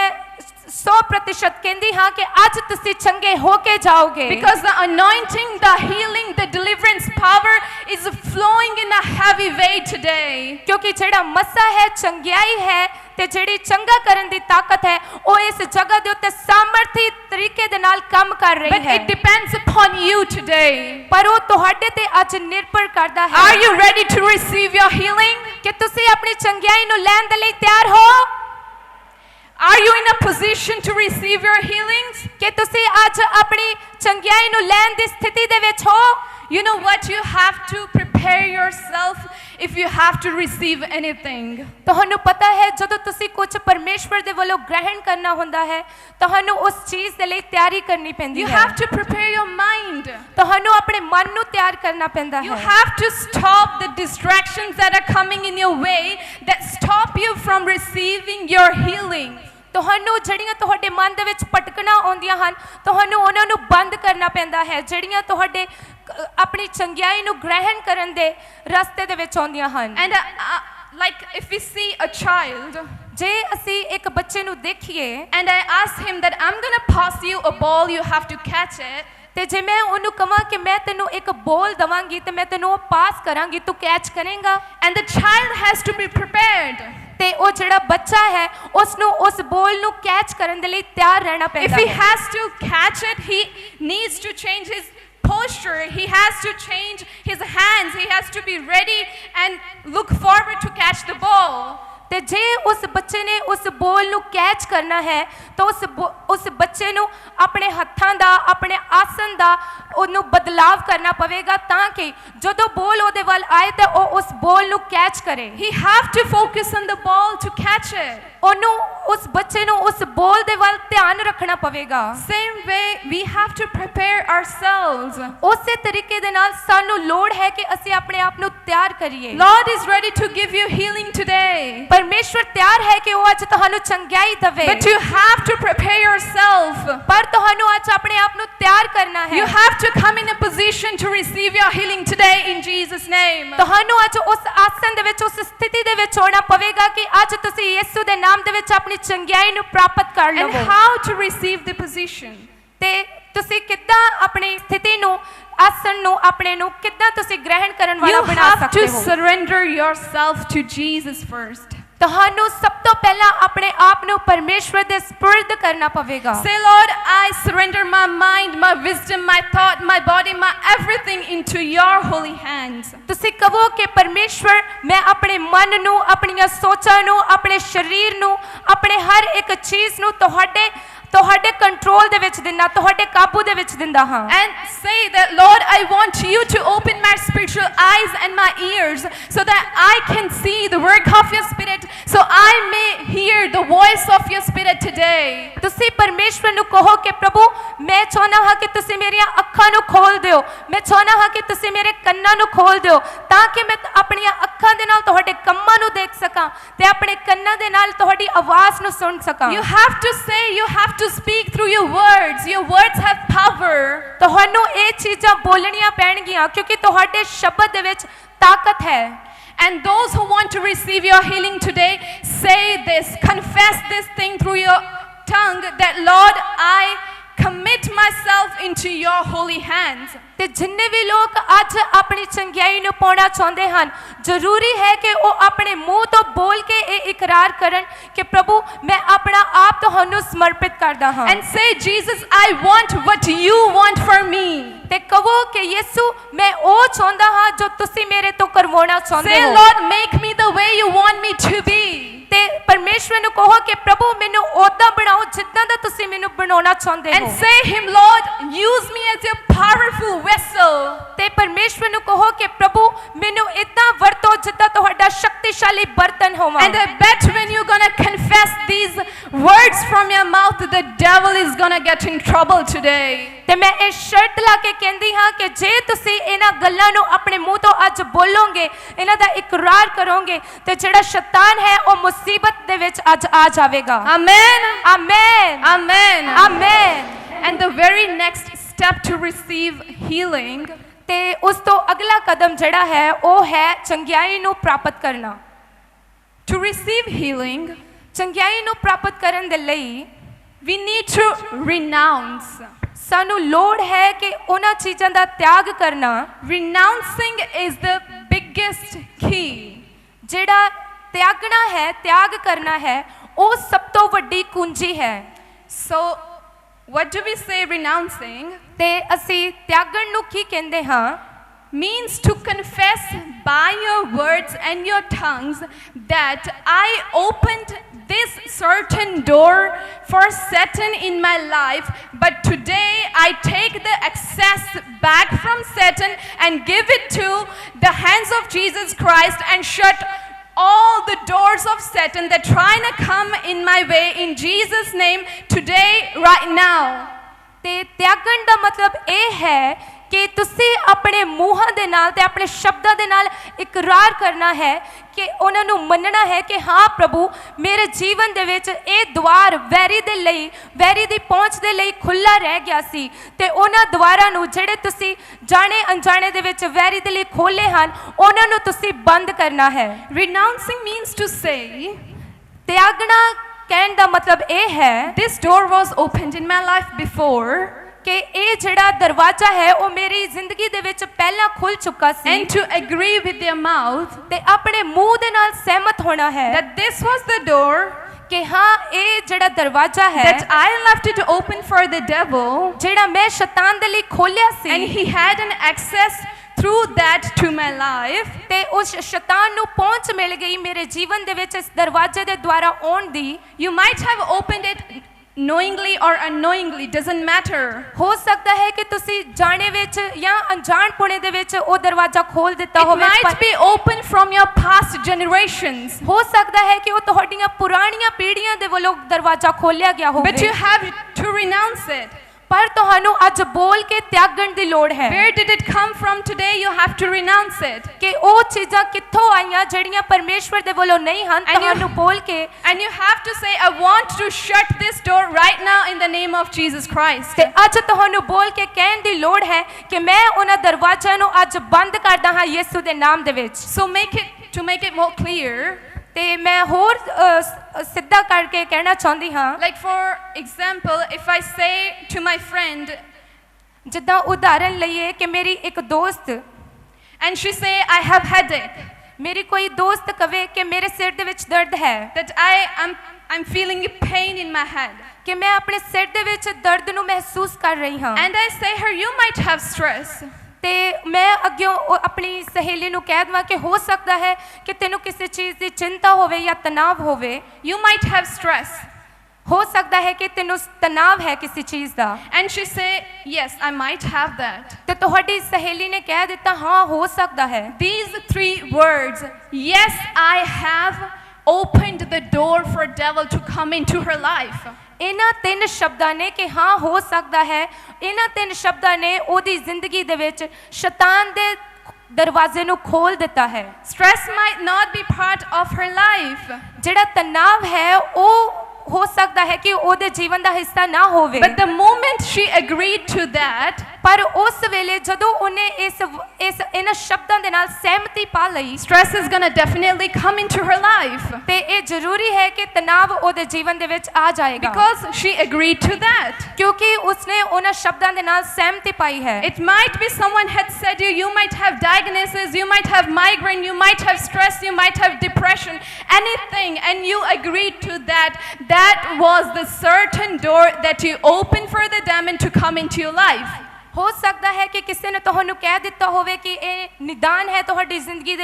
100% ਕਹਿੰਦੀ ਹਾਂ ਕਿ ਅੱਜ ਤੁਸੀਂ ਚੰਗੇ ਹੋ ਕੇ ਜਾਓਗੇ। Because the anointing, the healing, the deliverance power is flowing in a heavy way today. ਕਿਉਂਕਿ ਜਿਹੜਾ ਮਸਾ ਹੈ ਚੰਗਿਆਈ ਹੈ ਤੇ ਜਿਹੜੀ ਚੰਗਾ ਕਰਨ ਦੀ ਤਾਕਤ ਹੈ ਉਹ ਇਸ ਜਗ੍ਹਾ ਦੇ ਉੱਤੇ ਸਾਮਰਥੀ ਤਰੀਕੇ ਦੇ ਨਾਲ ਕੰਮ ਕਰ ਰਹੀ But ਹੈ। it depends upon you today. ਪਰ ਉਹ ਤੁਹਾਡੇ ਤੇ ਅੱਜ ਨਿਰਭਰ ਕਰਦਾ ਹੈ। Are you ready to receive your healing? ਕਿ ਤੁਸੀਂ ਆਪਣੀ ਚੰਗਿਆਈ ਨੂੰ ਲੈਣ ਦੇ ਲਈ ਤਿਆਰ ਹੋ? Are you in a position to receive your healings? ਕਿ ਤੁਸੀਂ ਅੱਜ ਆਪਣੀ ਚੰਗਿਆਈ ਨੂੰ ਲੈਣ ਦੀ ਸਥਿਤੀ ਦੇ ਵਿੱਚ ਹੋ? You know what? You have to prepare yourself if you have to receive anything. ਤੁਹਾਨੂੰ ਪਤਾ ਹੈ ਜਦੋਂ ਤੁਸੀਂ ਕੁਝ ਪਰਮੇਸ਼ਵਰ ਦੇ ਵੱਲੋਂ ਗ੍ਰਹਿਣ ਕਰਨਾ ਹੁੰਦਾ ਹੈ ਤੁਹਾਨੂੰ ਉਸ ਚੀਜ਼ ਦੇ ਲਈ ਤਿਆਰੀ ਕਰਨੀ ਪੈਂਦੀ You ਹੈ। have to prepare your mind. ਤੁਹਾਨੂੰ ਆਪਣੇ ਮਨ ਨੂੰ ਤਿਆਰ ਕਰਨਾ ਪੈਂਦਾ You ਹੈ। have to stop the distractions that are coming in your way that stop you from receiving your healing. ਤੁਹਾਨੂੰ ਜਿਹੜੀਆਂ ਤੁਹਾਡੇ ਮਨ ਦੇ ਵਿੱਚ ਭਟਕਣਾ ਆਉਂਦੀਆਂ ਹਨ ਤੁਹਾਨੂੰ ਉਹਨਾਂ ਨੂੰ ਬੰਦ ਕਰਨਾ ਪੈਂਦਾ ਹੈ ਜਿਹੜੀਆਂ ਤੁਹਾਡੇ ਆਪਣੀ ਚੰਗਿਆਈ ਨੂੰ ਗ੍ਰਹਿਣ ਕਰਨ ਦੇ ਰਸਤੇ ਦੇ ਵਿੱਚ ਆਉਂਦੀਆਂ ਹਨ। And like if we see a child ਜੇ ਅਸੀਂ ਇੱਕ ਬੱਚੇ ਨੂੰ ਦੇਖੀਏ and I ask him that I'm going to pass you a ball, you have to catch it. ਤੇ ਜੇ ਮੈਂ ਉਹਨੂੰ ਕਹਾਂ ਕਿ ਮੈਂ ਤੈਨੂੰ ਇੱਕ ਬੋਲ ਦਵਾਂਗੀ ਤੇ ਮੈਂ ਤੈਨੂੰ ਉਹ ਪਾਸ ਕਰਾਂਗੀ ਤੂੰ ਕੈਚ ਕਰੇਂਗਾ? And the child has to be prepared. ਤੇ ਉਹ ਜਿਹੜਾ ਬੱਚਾ ਹੈ ਉਸ ਨੂੰ ਉਸ ਬੋਲ ਨੂੰ ਕੈਚ ਕਰਨ ਦੇ ਲਈ ਤਿਆਰ ਰਹਿਣਾ If ਪੈਂਦਾ he ਹੈ has to catch it, he needs to change his posture. He has to change his hands. He has to be ready and look forward to catch the ball. ਤੇ ਜੇ ਉਸ ਬੱਚੇ ਨੇ ਉਸ ਬੋਲ ਨੂੰ ਕੈਚ ਕਰਨਾ ਹੈ ਤਾਂ ਉਸ ਬੱਚੇ ਨੂੰ ਆਪਣੇ ਹੱਥਾਂ ਦਾ ਆਪਣੇ ਆਸਨ ਦਾ ਉਹਨੂੰ ਬਦਲਾਵ ਕਰਨਾ ਪਵੇਗਾ ਤਾਂ ਕਿ ਜਦੋਂ ਬੋਲ ਉਹਦੇ ਵੱਲ ਆਏ ਤਾਂ ਉਹ ਉਸ ਬੋਲ ਨੂੰ ਕੈਚ ਕਰੇ He have to focus on the ball to catch it. ਉਹਨੂੰ ਉਸ ਬੱਚੇ ਨੂੰ ਉਸ ਬੋਲ ਦੇ ਵੱਲ ਧਿਆਨ ਰੱਖਣਾ ਪਵੇਗਾ Same way, we have to prepare ourselves. ਉਸੇ ਤਰੀਕੇ ਦੇ ਨਾਲ ਸਾਨੂੰ ਲੋੜ ਹੈ ਕਿ ਅਸੀਂ ਆਪਣੇ ਆਪ ਨੂੰ ਤਿਆਰ ਕਰੀਏ Lord is ready to give you healing today. ਪਰਮੇਸ਼ਵਰ ਤਿਆਰ ਹੈ ਕਿ ਉਹ ਅੱਜ ਤੁਹਾਨੂੰ ਚੰਗਿਆਈ ਦੇਵੇ But you have to prepare yourself. ਪਰ ਤੁਹਾਨੂੰ ਅੱਜ ਆਪਣੇ ਆਪ ਨੂੰ ਤਿਆਰ ਕਰਨਾ ਹੈ You have to come in a position to receive your healing today in Jesus' name. ਤੁਹਾਨੂੰ ਅੱਜ ਉਸ ਆਸਨ ਦੇ ਵਿੱਚ ਉਸ ਸਥਿਤੀ ਦੇ ਵਿੱਚ ਆਉਣਾ ਪਵੇਗਾ ਕਿ ਅੱਜ ਤੁਸੀਂ ਯਿਸੂ ਦੇ ਨਾਮ ਦੇ ਵਿੱਚ ਆਪਣੀ ਚੰਗਿਆਈ ਨੂੰ ਪ੍ਰਾਪਤ ਕਰ And ਲਵੋ how to receive the position? ਤੇ ਤੁਸੀਂ ਕਿੱਦਾਂ ਆਪਣੀ ਸਥਿਤੀ ਨੂੰ ਆਸਨ ਨੂੰ ਆਪਣੇ ਨੂੰ ਕਿੱਦਾਂ ਤੁਸੀਂ ਗ੍ਰਹਿਣ ਕਰਨ ਵਾਲਾ You ਬਣਾ have ਸਕਦੇ to ਹੋ surrender yourself to Jesus first. ਤੁਹਾਨੂੰ ਸਭ ਤੋਂ ਪਹਿਲਾਂ ਆਪਣੇ ਆਪ ਨੂੰ ਪਰਮੇਸ਼ਵਰ ਦੇ ਸਪੁਰਦ ਕਰਨਾ ਪਵੇਗਾ Say, Lord, I surrender my mind, my wisdom, my thought, my body, my everything into your holy hands. ਤੁਸੀਂ ਕਹੋ ਕਿ ਪਰਮੇਸ਼ਵਰ ਮੈਂ ਆਪਣੇ ਮਨ ਨੂੰ ਆਪਣੀਆਂ ਸੋਚਾਂ ਨੂੰ ਆਪਣੇ ਸਰੀਰ ਨੂੰ ਆਪਣੇ ਹਰ ਇੱਕ ਚੀਜ਼ ਨੂੰ ਤੁਹਾਡੇ ਕੰਟਰੋਲ ਦੇ ਵਿੱਚ ਦਿੰਦਾ ਤੁਹਾਡੇ ਕਾਬੂ ਦੇ ਵਿੱਚ ਦਿੰਦਾ ਹਾਂ And say that, Lord, I want you to open my spiritual eyes and my ears so that I can see the work of your Spirit, so I may hear the voice of your Spirit today. ਤੁਸੀਂ ਪਰਮੇਸ਼ਵਰ ਨੂੰ ਕਹੋ ਕਿ ਪ੍ਰਭੂ ਮੈਂ ਚਾਹੁੰਦਾ ਹਾਂ ਕਿ ਤੁਸੀਂ ਮੇਰੀਆਂ ਅੱਖਾਂ ਨੂੰ ਖੋਲ ਦਿਓ ਮੈਂ ਚਾਹੁੰਦਾ ਹਾਂ ਕਿ ਤੁਸੀਂ ਮੇਰੇ ਕੰਨਾਂ ਨੂੰ ਖੋਲ ਦਿਓ ਤਾਂ ਕਿ ਮੈਂ ਆਪਣੀਆਂ ਅੱਖਾਂ ਦੇ ਨਾਲ ਤੁਹਾਡੇ ਕੰਮਾਂ ਨੂੰ ਦੇਖ ਸਕਾਂ ਤੇ ਆਪਣੇ ਕੰਨਾਂ ਦੇ ਨਾਲ ਤੁਹਾਡੀ ਆਵਾਜ਼ ਨੂੰ ਸੁਣ ਸਕਾਂ You have to say, you have to speak through your words. Your words have power. ਤੁਹਾਨੂੰ ਇਹ ਚੀਜ਼ਾਂ ਬੋਲਣੀਆਂ ਪੈਣਗੀਆਂ ਕਿਉਂਕਿ ਤੁਹਾਡੇ ਸ਼ਬਦ ਦੇ ਵਿੱਚ ਤਾਕਤ ਹੈ And those who want to receive your healing today, say this, confess this thing through your tongue, that, Lord, I commit myself into your holy hands. ਤੇ ਜਿੰਨੇ ਵੀ ਲੋਕ ਅੱਜ ਆਪਣੀ ਚੰਗਿਆਈ ਨੂੰ ਪਾਉਣਾ ਚਾਹੁੰਦੇ ਹਨ ਜ਼ਰੂਰੀ ਹੈ ਕਿ ਉਹ ਆਪਣੇ ਮੂੰਹ ਤੋਂ ਬੋਲ ਕੇ ਇਹ ਇਕਰਾਰ ਕਰਨ ਕਿ ਪ੍ਰਭੂ ਮੈਂ ਆਪਣਾ ਆਪ ਤੁਹਾਨੂੰ ਸਮਰਪਿਤ ਕਰਦਾ ਹਾਂ And say, Jesus, I want what you want for me. ਤੇ ਕਹੋ ਕਿ ਯਿਸੂ ਮੈਂ ਉਹ ਚਾਹੁੰਦਾ ਹਾਂ ਜੋ ਤੁਸੀਂ ਮੇਰੇ ਤੋਂ ਕਰਵਾਉਣਾ ਚਾਹੁੰਦੇ Say, ਹੋ Lord, make me the way you want me to be. ਤੇ ਪਰਮੇਸ਼ਵਰ ਨੂੰ ਕਹੋ ਕਿ ਪ੍ਰਭੂ ਮੈਨੂੰ ਉਦਾਂ ਬਣਾਓ ਜਿੱਦਾਂ ਦਾ ਤੁਸੀਂ ਮੈਨੂੰ ਬਣਾਉਣਾ ਚਾਹੁੰਦੇ And ਹੋ say him, Lord, use me as your powerful vessel. ਤੇ ਪਰਮੇਸ਼ਵਰ ਨੂੰ ਕਹੋ ਕਿ ਪ੍ਰਭੂ ਮੈਨੂੰ ਇਦਾਂ ਵਰਤੋ ਜਿੱਦਾਂ ਤੁਹਾਡਾ ਸ਼ਕਤੀਸ਼ਾਲੀ ਬਰਤਨ ਹੋਵਾਂ And I bet when you're gonna confess these words from your mouth, the devil is gonna get in trouble today. ਤੇ ਮੈਂ ਇਹ ਸ਼ਰਤ ਲਾ ਕੇ ਕਹਿੰਦੀ ਹਾਂ ਕਿ ਜੇ ਤੁਸੀਂ ਇਹਨਾਂ ਗੱਲਾਂ ਨੂੰ ਆਪਣੇ ਮੂੰਹ ਤੋਂ ਅੱਜ ਬੋਲੋਗੇ ਇਹਨਾਂ ਦਾ ਇਕਰਾਰ ਕਰੋਗੇ ਤੇ ਜਿਹੜਾ ਸ਼ੈਤਾਨ ਹੈ ਉਹ ਮੁਸੀਬਤ ਦੇ ਵਿੱਚ ਅੱਜ ਆ ਜਾਵੇਗਾ Amen. Amen Amen. Amen And the very next step to receive healing ਤੇ ਉਸ ਤੋਂ ਅਗਲਾ ਕਦਮ ਜਿਹੜਾ ਹੈ ਉਹ ਹੈ ਚੰਗਿਆਈ ਨੂੰ ਪ੍ਰਾਪਤ ਕਰਨਾ to receive healing, ਚੰਗਿਆਈ ਨੂੰ ਪ੍ਰਾਪਤ ਕਰਨ ਦੇ ਲਈ we need to renounce. ਸਾਨੂੰ ਲੋੜ ਹੈ ਕਿ ਉਹਨਾਂ ਚੀਜ਼ਾਂ ਦਾ ਤਿਆਗ ਕਰਨਾ Renouncing is the biggest key. ਜਿਹੜਾ ਤਿਆਗਣਾ ਹੈ ਤਿਆਗ ਕਰਨਾ ਹੈ ਉਹ ਸਭ ਤੋਂ ਵੱਡੀ ਕੁੰਜੀ ਹੈ So, what do we say renouncing? ਤੇ ਅਸੀਂ ਤਿਆਗਣ ਨੂੰ ਕੀ ਕਹਿੰਦੇ ਹਾਂ Means to confess by your words and your tongues that I opened this certain door for Satan in my life, but today I take the access back from Satan and give it to the hands of Jesus Christ and shut all the doors of Satan that trying to come in my way in Jesus' name today, right now. ਤੇ ਤਿਆਗਣ ਦਾ ਮਤਲਬ ਇਹ ਹੈ ਕਿ ਤੁਸੀਂ ਆਪਣੇ ਮੂੰਹਾਂ ਦੇ ਨਾਲ ਤੇ ਆਪਣੇ ਸ਼ਬਦਾਂ ਦੇ ਨਾਲ ਇਕਰਾਰ ਕਰਨਾ ਹੈ ਕਿ ਉਹਨਾਂ ਨੂੰ ਮੰਨਣਾ ਹੈ ਕਿ ਹਾਂ ਪ੍ਰਭੂ ਮੇਰੇ ਜੀਵਨ ਦੇ ਵਿੱਚ ਇਹ ਦੁਆਰ ਵੈਰੀ ਦੇ ਲਈ ਵੈਰੀ ਦੀ ਪਹੁੰਚ ਦੇ ਲਈ ਖੁੱਲਾ ਰਹਿ ਗਿਆ ਸੀ ਤੇ ਉਹਨਾਂ ਦੁਆਰਾਂ ਨੂੰ ਜਿਹੜੇ ਤੁਸੀਂ ਜਾਣੇ ਅਣਜਾਣੇ ਦੇ ਵਿੱਚ ਵੈਰੀ ਦੇ ਲਈ ਖੋਲੇ ਹਨ ਉਹਨਾਂ ਨੂੰ ਤੁਸੀਂ ਬੰਦ ਕਰਨਾ ਹੈ Renouncing means to say, ਤਿਆਗਣਾ ਕਹਿਣ ਦਾ ਮਤਲਬ ਇਹ ਹੈ this door was opened in my life before. ਕਿ ਇਹ ਜਿਹੜਾ ਦਰਵਾਜ਼ਾ ਹੈ ਉਹ ਮੇਰੀ ਜ਼ਿੰਦਗੀ ਦੇ ਵਿੱਚ ਪਹਿਲਾਂ ਖੁੱਲ ਚੁੱਕਾ ਸੀ and to agree with their mouth ਤੇ ਆਪਣੇ ਮੂੰਹ ਦੇ ਨਾਲ ਸਹਿਮਤ ਹੋਣਾ ਹੈ that this was the door ਕਿ ਹਾਂ ਇਹ ਜਿਹੜਾ ਦਰਵਾਜ਼ਾ ਹੈ that I left it open for the devil, ਜਿਹੜਾ ਮੈਂ ਸ਼ੈਤਾਨ ਦੇ ਲਈ ਖੋਲਿਆ and C he had an access through that to my life. ਤੇ ਉਸ ਸ਼ੈਤਾਨ ਨੂੰ ਪਹੁੰਚ ਮਿਲ ਗਈ ਮੇਰੇ ਜੀਵਨ ਦੇ ਵਿੱਚ ਇਸ ਦਰਵਾਜ਼ੇ ਦੇ ਦੁਆਰਾ ਆਉਣ ਦੀ You might have opened it knowingly or unknowingly, doesn't matter. ਹੋ ਸਕਦਾ ਹੈ ਕਿ ਤੁਸੀਂ ਜਾਣੇ ਵਿੱਚ ਜਾਂ ਅਣਜਾਣਪੁਣੇ ਦੇ ਵਿੱਚ ਉਹ ਦਰਵਾਜ਼ਾ ਖੋਲ ਦਿੱਤਾ It ਹੋਵੇ might be open from your past generations, ਹੋ ਸਕਦਾ ਹੈ ਕਿ ਉਹ ਤੁਹਾਡੀਆਂ ਪੁਰਾਣੀਆਂ ਪੀੜ੍ਹੀਆਂ ਦੇ ਵੱਲੋਂ ਦਰਵਾਜ਼ਾ ਖੋਲਿਆ ਗਿਆ but ਹੋਵੇ you have to renounce it. ਪਰ ਤੁਹਾਨੂੰ ਅੱਜ ਬੋਲ ਕੇ ਤਿਆਗਣ ਦੀ ਲੋੜ ਹੈ Where did it come from today? You have to renounce it. ਕਿ ਉਹ ਚੀਜ਼ਾਂ ਕਿੱਥੋਂ ਆਈਆਂ ਜਿਹੜੀਆਂ ਪਰਮੇਸ਼ਵਰ ਦੇ ਵੱਲੋਂ ਨਹੀਂ ਹਨ And you- ਤੁਹਾਨੂੰ ਬੋਲ ਕੇ And you have to say, I want to shut this door right now in the name of Jesus Christ. ਤੇ ਅੱਜ ਤੁਹਾਨੂੰ ਬੋਲ ਕੇ ਕਹਿਣ ਦੀ ਲੋੜ ਹੈ ਕਿ ਮੈਂ ਉਹਨਾਂ ਦਰਵਾਜ਼ਿਆਂ ਨੂੰ ਅੱਜ ਬੰਦ ਕਰਦਾ ਹਾਂ ਯਿਸੂ ਦੇ ਨਾਮ ਦੇ ਵਿੱਚ So to make it more clear, ਤੇ ਮੈਂ ਹੋਰ ਸਿੱਧਾ ਕਰਕੇ ਕਹਿਣਾ ਚਾਹੁੰਦੀ ਹਾਂ like for example, if I say to my friend ਜਿੱਦਾਂ ਉਦਾਹਰਨ ਲਈਏ ਕਿ ਮੇਰੀ ਇੱਕ ਦੋਸਤ and she say, I have headache, ਮੇਰੀ ਕੋਈ ਦੋਸਤ ਕਵੇ ਕਿ ਮੇਰੇ ਸਿਰ ਦੇ ਵਿੱਚ ਦਰਦ ਹੈ that I'm feeling pain in my head, ਕਿ ਮੈਂ ਆਪਣੇ ਸਿਰ ਦੇ ਵਿੱਚ ਦਰਦ ਨੂੰ ਮਹਿਸੂਸ ਕਰ ਰਹੀ ਹਾਂ and I say her, you might have stress. ਤੇ ਮੈਂ ਅੱਗਿਓਂ ਆਪਣੀ ਸਹੇਲੀ ਨੂੰ ਕਹਿ ਦਵਾਂ ਕਿ ਹੋ ਸਕਦਾ ਹੈ ਕਿ ਤੈਨੂੰ ਕਿਸੇ ਚੀਜ਼ ਦੀ ਚਿੰਤਾ ਹੋਵੇ ਜਾਂ ਤਣਾਅ ਹੋਵੇ You might have stress. ਹੋ ਸਕਦਾ ਹੈ ਕਿ ਤੈਨੂੰ ਤਣਾਅ ਹੈ ਕਿਸੇ ਚੀਜ਼ ਦਾ And she say, yes, I might have that. ਤੇ ਤੁਹਾਡੀ ਸਹੇਲੀ ਨੇ ਕਹਿ ਦਿੱਤਾ ਹਾਂ ਹੋ ਸਕਦਾ ਹੈ These 3 words, yes, I have opened the door for devil to come into her life. ਇਹਨਾਂ 3 ਸ਼ਬਦਾਂ ਨੇ ਕਿ ਹਾਂ ਹੋ ਸਕਦਾ ਹੈ ਇਹਨਾਂ 3 ਸ਼ਬਦਾਂ ਨੇ ਉਹਦੀ ਜ਼ਿੰਦਗੀ ਦੇ ਵਿੱਚ ਸ਼ੈਤਾਨ ਦੇ ਦਰਵਾਜ਼ੇ ਨੂੰ ਖੋਲ ਦਿੱਤਾ ਹੈ Stress might not be part of her life, ਜਿਹੜਾ ਤਣਾਅ ਹੈ ਉਹ ਹੋ ਸਕਦਾ ਹੈ ਕਿ ਉਹਦੇ ਜੀਵਨ ਦਾ ਹਿੱਸਾ ਨਾ ਹੋਵੇ but the moment she agreed to that, ਪਰ ਉਸ ਵੇਲੇ ਜਦੋਂ ਉਹਨੇ ਇਸ ਇਹਨਾਂ ਸ਼ਬਦਾਂ ਦੇ ਨਾਲ ਸਹਿਮਤੀ ਪਾ ਲਈ stress is going to definitely come into her life ਤੇ ਇਹ ਜ਼ਰੂਰੀ ਹੈ ਕਿ ਤਣਾਅ ਉਹਦੇ ਜੀਵਨ ਦੇ ਵਿੱਚ ਆ ਜਾਏਗਾ because she agreed to that. ਕਿਉਂਕਿ ਉਸਨੇ ਉਹਨਾਂ ਸ਼ਬਦਾਂ ਦੇ ਨਾਲ ਸਹਿਮਤੀ ਪਾਈ ਹੈ It might be someone had said you might have diagnosis, you might have migraine, you might have stress, you might have depression, anything, and you agreed to that. That was the certain door that you opened for the demon to come into your life. ਹੋ ਸਕਦਾ ਹੈ ਕਿ ਕਿਸੇ ਨੇ ਤੁਹਾਨੂੰ ਕਹਿ ਦਿੱਤਾ ਹੋਵੇ ਕਿ ਇਹ ਨਿਦਾਨ ਹੈ ਤੁਹਾਡੀ ਜ਼ਿੰਦਗੀ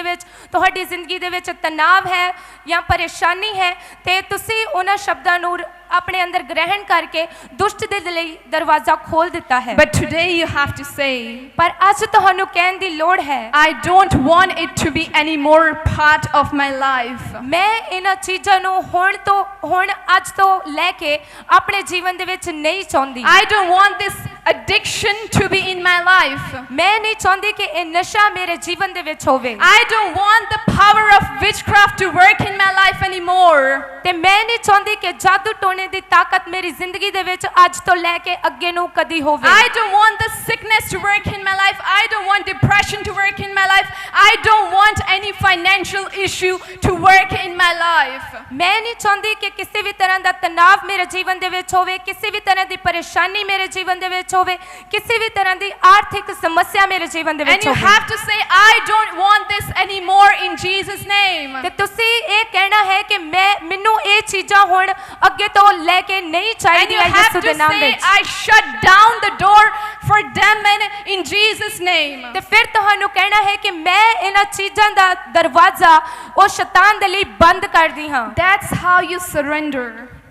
ਦੇ ਵਿੱਚ ਤਣਾਅ ਹੈ ਜਾਂ ਪਰੇਸ਼ਾਨੀ ਹੈ ਤੇ ਤੁਸੀਂ ਉਹਨਾਂ ਸ਼ਬਦਾਂ ਨੂੰ ਆਪਣੇ ਅੰਦਰ ਗ੍ਰਹਿਣ ਕਰਕੇ ਦੁਸ਼ਟ ਦੇ ਲਈ ਦਰਵਾਜ਼ਾ ਖੋਲ ਦਿੱਤਾ ਹੈ But today you have to say, ਪਰ ਅੱਜ ਤੁਹਾਨੂੰ ਕਹਿਣ ਦੀ ਲੋੜ ਹੈ I don't want it to be any more part of my life. ਮੈਂ ਇਹਨਾਂ ਚੀਜ਼ਾਂ ਨੂੰ ਹੁਣ ਅੱਜ ਤੋਂ ਲੈ ਕੇ ਆਪਣੇ ਜੀਵਨ ਦੇ ਵਿੱਚ ਨਹੀਂ ਚਾਹੁੰਦੀ I don't want this addiction to be in my life. ਮੈਂ ਨਹੀਂ ਚਾਹੁੰਦੀ ਕਿ ਇਹ ਨਸ਼ਾ ਮੇਰੇ ਜੀਵਨ ਦੇ ਵਿੱਚ ਹੋਵੇ I don't want the power of witchcraft to work in my life anymore. ਤੇ ਮੈਂ ਨਹੀਂ ਚਾਹੁੰਦੀ ਕਿ ਜਾਦੂ ਟੋਣੇ ਦੀ ਤਾਕਤ ਮੇਰੀ ਜ਼ਿੰਦਗੀ ਦੇ ਵਿੱਚ ਅੱਜ ਤੋਂ ਲੈ ਕੇ ਅੱਗੇ ਨੂੰ ਕਦੀ ਹੋਵੇ I don't want the sickness to work in my life. I don't want depression to work in my life. I don't want any financial issue to work in my life. ਮੈਂ ਨਹੀਂ ਚਾਹੁੰਦੀ ਕਿ ਕਿਸੇ ਵੀ ਤਰ੍ਹਾਂ ਦਾ ਤਣਾਅ ਮੇਰੇ ਜੀਵਨ ਦੇ ਵਿੱਚ ਹੋਵੇ ਕਿਸੇ ਵੀ ਤਰ੍ਹਾਂ ਦੀ ਪਰੇਸ਼ਾਨੀ ਮੇਰੇ ਜੀਵਨ ਦੇ ਵਿੱਚ ਹੋਵੇ ਕਿਸੇ ਵੀ ਤਰ੍ਹਾਂ ਦੀ ਆਰਥਿਕ ਸਮੱਸਿਆ ਮੇਰੇ ਜੀਵਨ ਦੇ And ਵਿੱਚ you ਹੋਵੇ have to say, I don't want this anymore in Jesus' name. ਤੇ ਤੁਸੀਂ ਇਹ ਕਹਿਣਾ ਹੈ ਕਿ ਮੈਨੂੰ ਇਹ ਚੀਜ਼ਾਂ ਹੁਣ ਅੱਗੇ ਤੋਂ ਲੈ ਕੇ ਨਹੀਂ And you ਚਾਹੀਦੀਆਂ have ਯਿਸੂ to ਦੇ ਨਾਮ say, ਵਿੱਚ I shut down the door for demon in Jesus' name. ਤੇ ਫਿਰ ਤੁਹਾਨੂੰ ਕਹਿਣਾ ਹੈ ਕਿ ਮੈਂ ਇਹਨਾਂ ਚੀਜ਼ਾਂ ਦਾ ਦਰਵਾਜ਼ਾ ਉਹ ਸ਼ੈਤਾਨ ਦੇ ਲਈ ਬੰਦ ਕਰਦੀ ਹਾਂ That's how you surrender.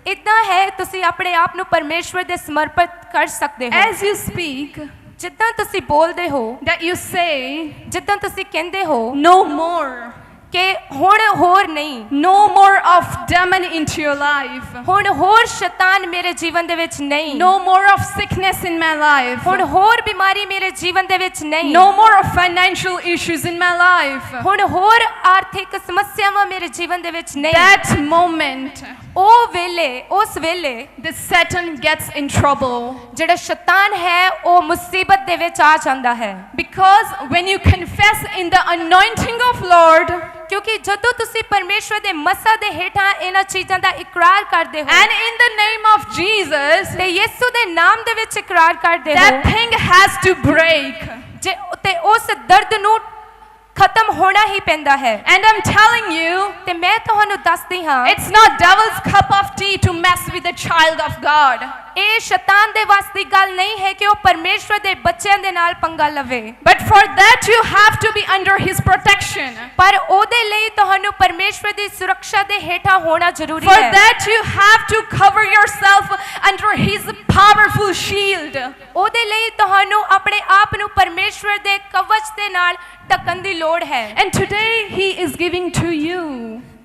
ਇਦਾਂ ਹੈ ਤੁਸੀਂ ਆਪਣੇ ਆਪ ਨੂੰ ਪਰਮੇਸ਼ਵਰ ਦੇ ਸਮਰਪਿਤ ਕਰ ਸਕਦੇ ਹੋ As you speak, ਜਿੱਦਾਂ ਤੁਸੀਂ ਬੋਲਦੇ ਹੋ that you say, ਜਿੱਦਾਂ ਤੁਸੀਂ ਕਹਿੰਦੇ ਹੋ no more. ਕਿ ਹੁਣ ਹੋਰ ਨਹੀਂ No more of demon into your life. ਹੁਣ ਹੋਰ ਸ਼ੈਤਾਨ ਮੇਰੇ ਜੀਵਨ ਦੇ ਵਿੱਚ ਨਹੀਂ No more of sickness in my life. ਹੁਣ ਹੋਰ ਬਿਮਾਰੀ ਮੇਰੇ ਜੀਵਨ ਦੇ ਵਿੱਚ ਨਹੀਂ No more of financial issues in my life. ਹੁਣ ਹੋਰ ਆਰਥਿਕ ਸਮੱਸਿਆਵਾਂ ਮੇਰੇ ਜੀਵਨ ਦੇ ਵਿੱਚ ਨਹੀਂ That moment उस वेले the Satan gets in trouble. ਜਿਹੜਾ ਸ਼ੈਤਾਨ ਹੈ ਉਹ ਮੁਸੀਬਤ ਦੇ ਵਿੱਚ ਆ ਜਾਂਦਾ ਹੈ Because when you confess in the anointing of Lord ਕਿਉਂਕਿ ਜਦੋਂ ਤੁਸੀਂ ਪਰਮੇਸ਼ਵਰ ਦੇ ਮਸਾ ਦੇ ਹੇਠਾਂ ਇਹਨਾਂ ਚੀਜ਼ਾਂ ਦਾ ਇਕਰਾਰ ਕਰਦੇ ਹੋ and in the name of Jesus, ਤੇ ਯਿਸੂ ਦੇ ਨਾਮ ਦੇ ਵਿੱਚ ਇਕਰਾਰ ਕਰਦੇ ਹੋ that thing has to break. ਜੇ ਤੇ ਉਸ ਦਰਦ ਨੂੰ ਖਤਮ ਹੋਣਾ ਹੀ ਪੈਂਦਾ ਹੈ And I'm telling you, ਤੇ ਮੈਂ ਤੁਹਾਨੂੰ ਦੱਸਦੀ ਹਾਂ it's not devil's cup of tea to mess with the child of God. ਇਹ ਸ਼ੈਤਾਨ ਦੇ ਵਾਸ ਦੀ ਗੱਲ ਨਹੀਂ ਹੈ ਕਿ ਉਹ ਪਰਮੇਸ਼ਵਰ ਦੇ ਬੱਚਿਆਂ ਦੇ ਨਾਲ ਪੰਗਾ ਲਵੇ But for that you have to be under his protection. ਪਰ ਉਹਦੇ ਲਈ ਤੁਹਾਨੂੰ ਪਰਮੇਸ਼ਵਰ ਦੀ ਸੁਰੱਖਿਆ ਦੇ ਹੇਠਾਂ ਹੋਣਾ ਜ਼ਰੂਰੀ For ਹੈ that you have to cover yourself under his powerful shield. ਉਹਦੇ ਲਈ ਤੁਹਾਨੂੰ ਆਪਣੇ ਆਪ ਨੂੰ ਪਰਮੇਸ਼ਵਰ ਦੇ ਕਵਚ ਦੇ ਨਾਲ ਢੱਕਣ ਦੀ ਲੋੜ ਹੈ And today he is giving to you.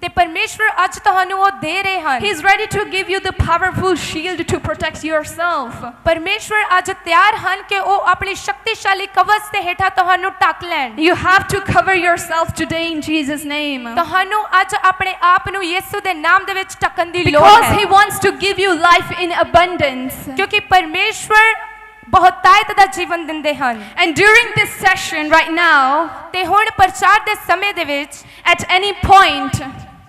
ਤੇ ਪਰਮੇਸ਼ਵਰ ਅੱਜ ਤੁਹਾਨੂੰ ਉਹ ਦੇ ਰਹੇ ਹਨ He's ready to give you the powerful shield to protect yourself. ਪਰਮੇਸ਼ਵਰ ਅੱਜ ਤਿਆਰ ਹਨ ਕਿ ਉਹ ਆਪਣੀ ਸ਼ਕਤੀਸ਼ਾਲੀ ਕਵਚ ਦੇ ਹੇਠਾਂ ਤੁਹਾਨੂੰ ਢੱਕ ਲੈਣ You have to cover yourself today in Jesus' name. ਤੁਹਾਨੂੰ ਅੱਜ ਆਪਣੇ ਆਪ ਨੂੰ ਯਿਸੂ ਦੇ ਨਾਮ ਦੇ ਵਿੱਚ ਢੱਕਣ ਦੀ ਲੋੜ Because ਹੈ he wants to give you life in abundance. ਕਿਉਂਕਿ ਪਰਮੇਸ਼ਵਰ ਬਹੁਤਾਇਤ ਦਾ ਜੀਵਨ ਦਿੰਦੇ ਹਨ And during this session right now, ਤੇ ਹੁਣ ਪ੍ਰਚਾਰ ਦੇ ਸਮੇਂ ਦੇ ਵਿੱਚ at any point,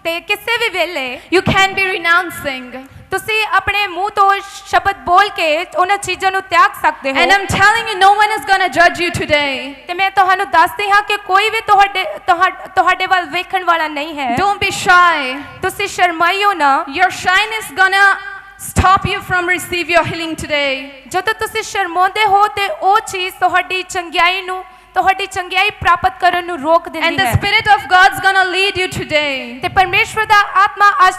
ਤੇ ਕਿਸੇ ਵੀ ਵੇਲੇ you can be renouncing. ਤੁਸੀਂ ਆਪਣੇ ਮੂੰਹ ਤੋਂ ਸ਼ਬਦ ਬੋਲ ਕੇ ਉਹਨਾਂ ਚੀਜ਼ਾਂ ਨੂੰ ਤਿਆਗ ਸਕਦੇ ਹੋ And I'm telling you, no one is going to judge you today. ਤੇ ਮੈਂ ਤੁਹਾਨੂੰ ਦੱਸਦੀ ਹਾਂ ਕਿ ਕੋਈ ਵੀ ਤੁਹਾਡੇ ਵੱਲ ਵੇਖਣ ਵਾਲਾ ਨਹੀਂ ਹੈ Don't be shy. ਤੁਸੀਂ ਸ਼ਰਮਾਇਓ ਨਾ Your shyness gonna stop you from receive your healing today. ਜਦੋਂ ਤੁਸੀਂ ਸ਼ਰਮਾਉਂਦੇ ਹੋ ਤੇ ਉਹ ਚੀਜ਼ ਤੁਹਾਡੀ ਚੰਗਿਆਈ ਪ੍ਰਾਪਤ ਕਰਨ ਨੂੰ ਰੋਕ And ਦਿੰਦੀ the ਹੈ Spirit of God's gonna lead you today. ਤੇ ਪਰਮੇਸ਼ਵਰ ਦਾ ਆਤਮਾ ਅੱਜ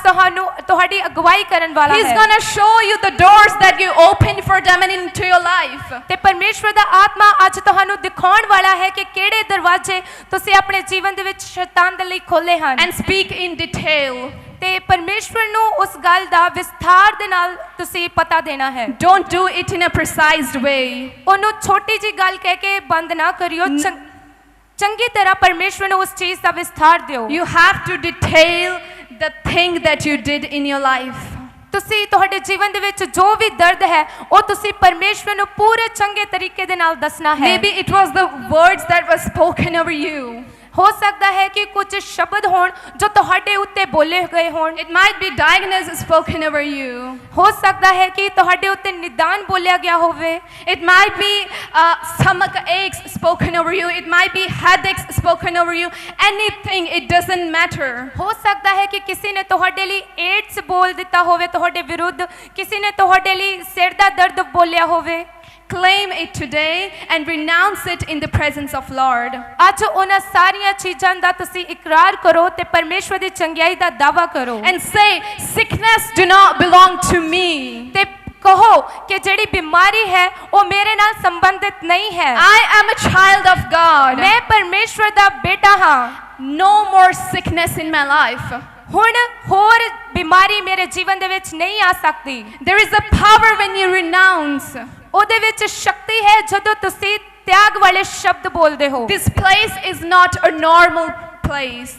ਤੁਹਾਡੀ ਅਗਵਾਈ ਕਰਨ ਵਾਲਾ He's ਹੈ gonna show you the doors that you opened for them and into your life. ਤੇ ਪਰਮੇਸ਼ਵਰ ਦਾ ਆਤਮਾ ਅੱਜ ਤੁਹਾਨੂੰ ਦਿਖਾਉਣ ਵਾਲਾ ਹੈ ਕਿ ਕਿਹੜੇ ਦਰਵਾਜ਼ੇ ਤੁਸੀਂ ਆਪਣੇ ਜੀਵਨ ਦੇ ਵਿੱਚ ਸ਼ੈਤਾਨ ਦੇ ਲਈ ਖੋਲੇ ਹਨ And speak in detail. ਤੇ ਪਰਮੇਸ਼ਵਰ ਨੂੰ ਉਸ ਗੱਲ ਦਾ ਵਿਸਥਾਰ ਦੇ ਨਾਲ ਤੁਸੀਂ ਪਤਾ ਦੇਣਾ ਹੈ Don't do it in a precise way. ਉਹਨੂੰ ਛੋਟੀ ਜੀ ਗੱਲ ਕਹਿ ਕੇ ਬੰਦ ਨਾ ਕਰਿਓ ਚੰਗੀ ਤਰ੍ਹਾਂ ਪਰਮੇਸ਼ਵਰ ਨੂੰ ਉਸ ਚੀਜ਼ ਦਾ ਵਿਸਥਾਰ ਦਿਓ You have to detail the thing that you did in your life. ਤੁਸੀਂ ਤੁਹਾਡੇ ਜੀਵਨ ਦੇ ਵਿੱਚ ਜੋ ਵੀ ਦਰਦ ਹੈ ਉਹ ਤੁਸੀਂ ਪਰਮੇਸ਼ਵਰ ਨੂੰ ਪੂਰੇ ਚੰਗੇ ਤਰੀਕੇ ਦੇ ਨਾਲ ਦੱਸਣਾ ਹੈ Maybe it was the words that were spoken over you. ਹੋ ਸਕਦਾ ਹੈ ਕਿ ਕੁਝ ਸ਼ਬਦ ਹੋਣ ਜੋ ਤੁਹਾਡੇ ਉੱਤੇ ਬੋਲੇ ਗਏ ਹੋਣ It might be diagnosis spoken over you. ਹੋ ਸਕਦਾ ਹੈ ਕਿ ਤੁਹਾਡੇ ਉੱਤੇ ਨਿਦਾਨ ਬੋਲਿਆ ਗਿਆ ਹੋਵੇ It might be stomach aches spoken over you. It might be headaches spoken over you. Anything, it doesn't matter. ਹੋ ਸਕਦਾ ਹੈ ਕਿ ਕਿਸੇ ਨੇ ਤੁਹਾਡੇ ਲਈ ਏਡਸ ਬੋਲ ਦਿੱਤਾ ਹੋਵੇ ਤੁਹਾਡੇ ਵਿਰੁੱਧ ਕਿਸੇ ਨੇ ਤੁਹਾਡੇ ਲਈ ਸਿਰ ਦਾ ਦਰਦ ਬੋਲਿਆ ਹੋਵੇ Claim it today and renounce it in the presence of Lord. ਅੱਜ ਉਹਨਾਂ ਸਾਰੀਆਂ ਚੀਜ਼ਾਂ ਦਾ ਤੁਸੀਂ ਇਕਰਾਰ ਕਰੋ ਤੇ ਪਰਮੇਸ਼ਵਰ ਦੀ ਚੰਗਿਆਈ ਦਾ ਦਾਵਾ ਕਰੋ And say, sickness do not belong to me. ਤੇ ਕਹੋ ਕਿ ਜਿਹੜੀ ਬਿਮਾਰੀ ਹੈ ਉਹ ਮੇਰੇ ਨਾਲ ਸੰਬੰਧਿਤ ਨਹੀਂ ਹੈ I am a child of God. ਮੈਂ ਪਰਮੇਸ਼ਵਰ ਦਾ ਬੇਟਾ ਹਾਂ No more sickness in my life. ਹੁਣ ਹੋਰ ਬਿਮਾਰੀ ਮੇਰੇ ਜੀਵਨ ਦੇ ਵਿੱਚ ਨਹੀਂ ਆ ਸਕਦੀ There is a power when you renounce. ਉਹਦੇ ਵਿੱਚ ਸ਼ਕਤੀ ਹੈ ਜਦੋਂ ਤੁਸੀਂ ਤਿਆਗ ਵਾਲੇ ਸ਼ਬਦ ਬੋਲਦੇ ਹੋ This place is not a normal place.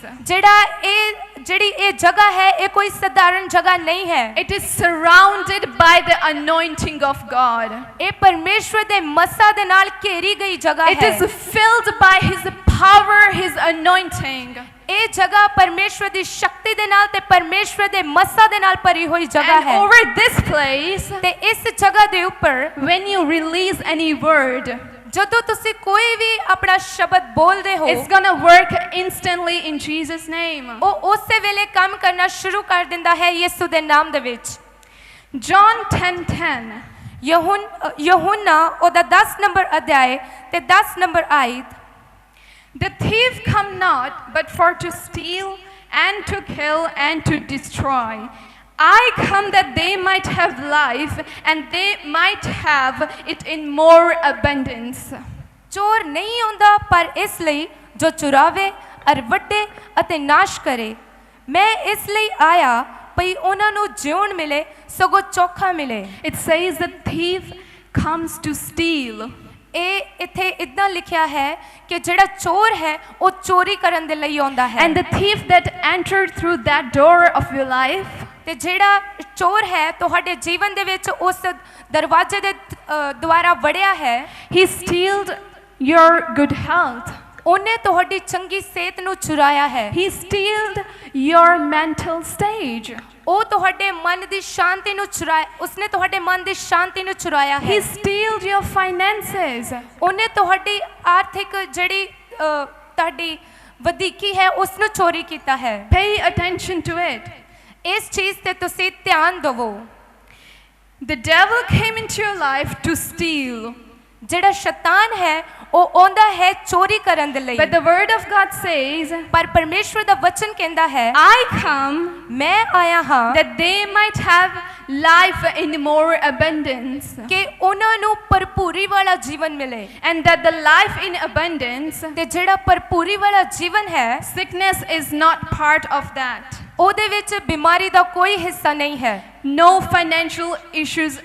ਜਿਹੜੀ ਇਹ ਜਗ੍ਹਾ ਹੈ ਇਹ ਕੋਈ ਸਧਾਰਨ ਜਗ੍ਹਾ ਨਹੀਂ ਹੈ It is surrounded by the anointing of God. ਇਹ ਪਰਮੇਸ਼ਵਰ ਦੇ ਮਸਾ ਦੇ ਨਾਲ ਘੇਰੀ ਗਈ ਜਗ੍ਹਾ It ਹੈ is filled by his power, his anointing. ਇਹ ਜਗ੍ਹਾ ਪਰਮੇਸ਼ਵਰ ਦੀ ਸ਼ਕਤੀ ਦੇ ਨਾਲ ਤੇ ਪਰਮੇਸ਼ਵਰ ਦੇ ਮਸਾ ਦੇ ਨਾਲ ਭਰੀ ਹੋਈ ਜਗ੍ਹਾ And ਹੈ over this place, ਤੇ ਇਸ ਜਗ੍ਹਾ ਦੇ ਉੱਪਰ when you release any word, ਜਦੋਂ ਤੁਸੀਂ ਕੋਈ ਵੀ ਆਪਣਾ ਸ਼ਬਦ ਬੋਲਦੇ ਹੋ it's gonna work instantly in Jesus' name. ਉਹ ਉਸੇ ਵੇਲੇ ਕੰਮ ਕਰਨਾ ਸ਼ੁਰੂ ਕਰ ਦਿੰਦਾ ਹੈ ਯਿਸੂ ਦੇ ਨਾਮ ਦੇ ਵਿੱਚ John 10:10. ਯਹੂਨਾ ਉਹਦਾ 10 ਨੰਬਰ ਅਧਿਆਇ ਤੇ 10 ਨੰਬਰ ਆਇਤ The thief come not but for to steal and to kill and to destroy. I come that they might have life and they might have it in more abundance. ਚੋਰ ਨਹੀਂ ਆਉਂਦਾ ਪਰ ਇਸ ਲਈ ਜੋ ਚੁਰਾਵੇ ਅਰ ਵੱਢੇ ਅਤੇ ਨਾਸ਼ ਕਰੇ ਮੈਂ ਇਸ ਲਈ ਆਇਆ ਭਈ ਉਹਨਾਂ ਨੂੰ ਜਿਉਣ ਮਿਲੇ ਸਗੋਂ ਚੋਖਾ ਮਿਲੇ It says the thief comes to steal. ਇਹ ਇੱਥੇ ਇਦਾਂ ਲਿਖਿਆ ਹੈ ਕਿ ਜਿਹੜਾ ਚੋਰ ਹੈ ਉਹ ਚੋਰੀ ਕਰਨ ਦੇ ਲਈ ਆਉਂਦਾ ਹੈ And the thief that entered through that door of your life, ਤੇ ਜਿਹੜਾ ਚੋਰ ਹੈ ਤੁਹਾਡੇ ਜੀਵਨ ਦੇ ਵਿੱਚ ਉਸ ਦਰਵਾਜ਼ੇ ਦੇ ਦੁਆਰਾ ਵੜਿਆ ਹੈ, he stealed your good health. ਉਹਨੇ ਤੁਹਾਡੀ ਚੰਗੀ ਸਿਹਤ ਨੂੰ ਚੁਰਾਇਆ ਹੈ। He stealed your mental stage. ਉਹ ਤੁਹਾਡੇ ਮਨ ਦੀ ਸ਼ਾਂਤੀ ਨੂੰ ਚੁਰਾਇਆ, ਉਸਨੇ ਤੁਹਾਡੇ ਮਨ ਦੀ ਸ਼ਾਂਤੀ ਨੂੰ ਚੁਰਾਇਆ ਹੈ। He stealed your finances. ਉਹਨੇ ਤੁਹਾਡੀ ਆਰਥਿਕ ਜਿਹੜੀ ਤੁਹਾਡੀ ਵਧੀਕੀ ਹੈ ਉਸ ਨੂੰ ਚੋਰੀ ਕੀਤਾ ਹੈ। Pay attention to it. ਇਸ ਚੀਜ਼ ਤੇ ਤੁਸੀਂ ਧਿਆਨ ਦਿਵੋ। The devil came into your life to steal. ਜਿਹੜਾ ਸ਼ੈਤਾਨ ਹੈ ਉਹ ਆਉਂਦਾ ਹੈ ਚੋਰੀ ਕਰਨ ਦੇ ਲਈ, But the word of God says, ਪਰ ਪਰਮੇਸ਼ਵਰ ਦਾ ਵਚਨ ਕਹਿੰਦਾ ਹੈ I come ਮੈਂ ਆਇਆ ਹਾਂ that they might have life in more abundance. ਕਿ ਉਹਨਾਂ ਨੂੰ ਭਰਪੂਰੀ ਵਾਲਾ ਜੀਵਨ ਮਿਲੇ। And that the life in abundance, ਤੇ ਜਿਹੜਾ ਭਰਪੂਰੀ ਵਾਲਾ ਜੀਵਨ ਹੈ sickness is not part of that. ਉਹਦੇ ਵਿੱਚ ਬਿਮਾਰੀ ਦਾ ਕੋਈ ਹਿੱਸਾ ਨਹੀਂ ਹੈ। No financial issues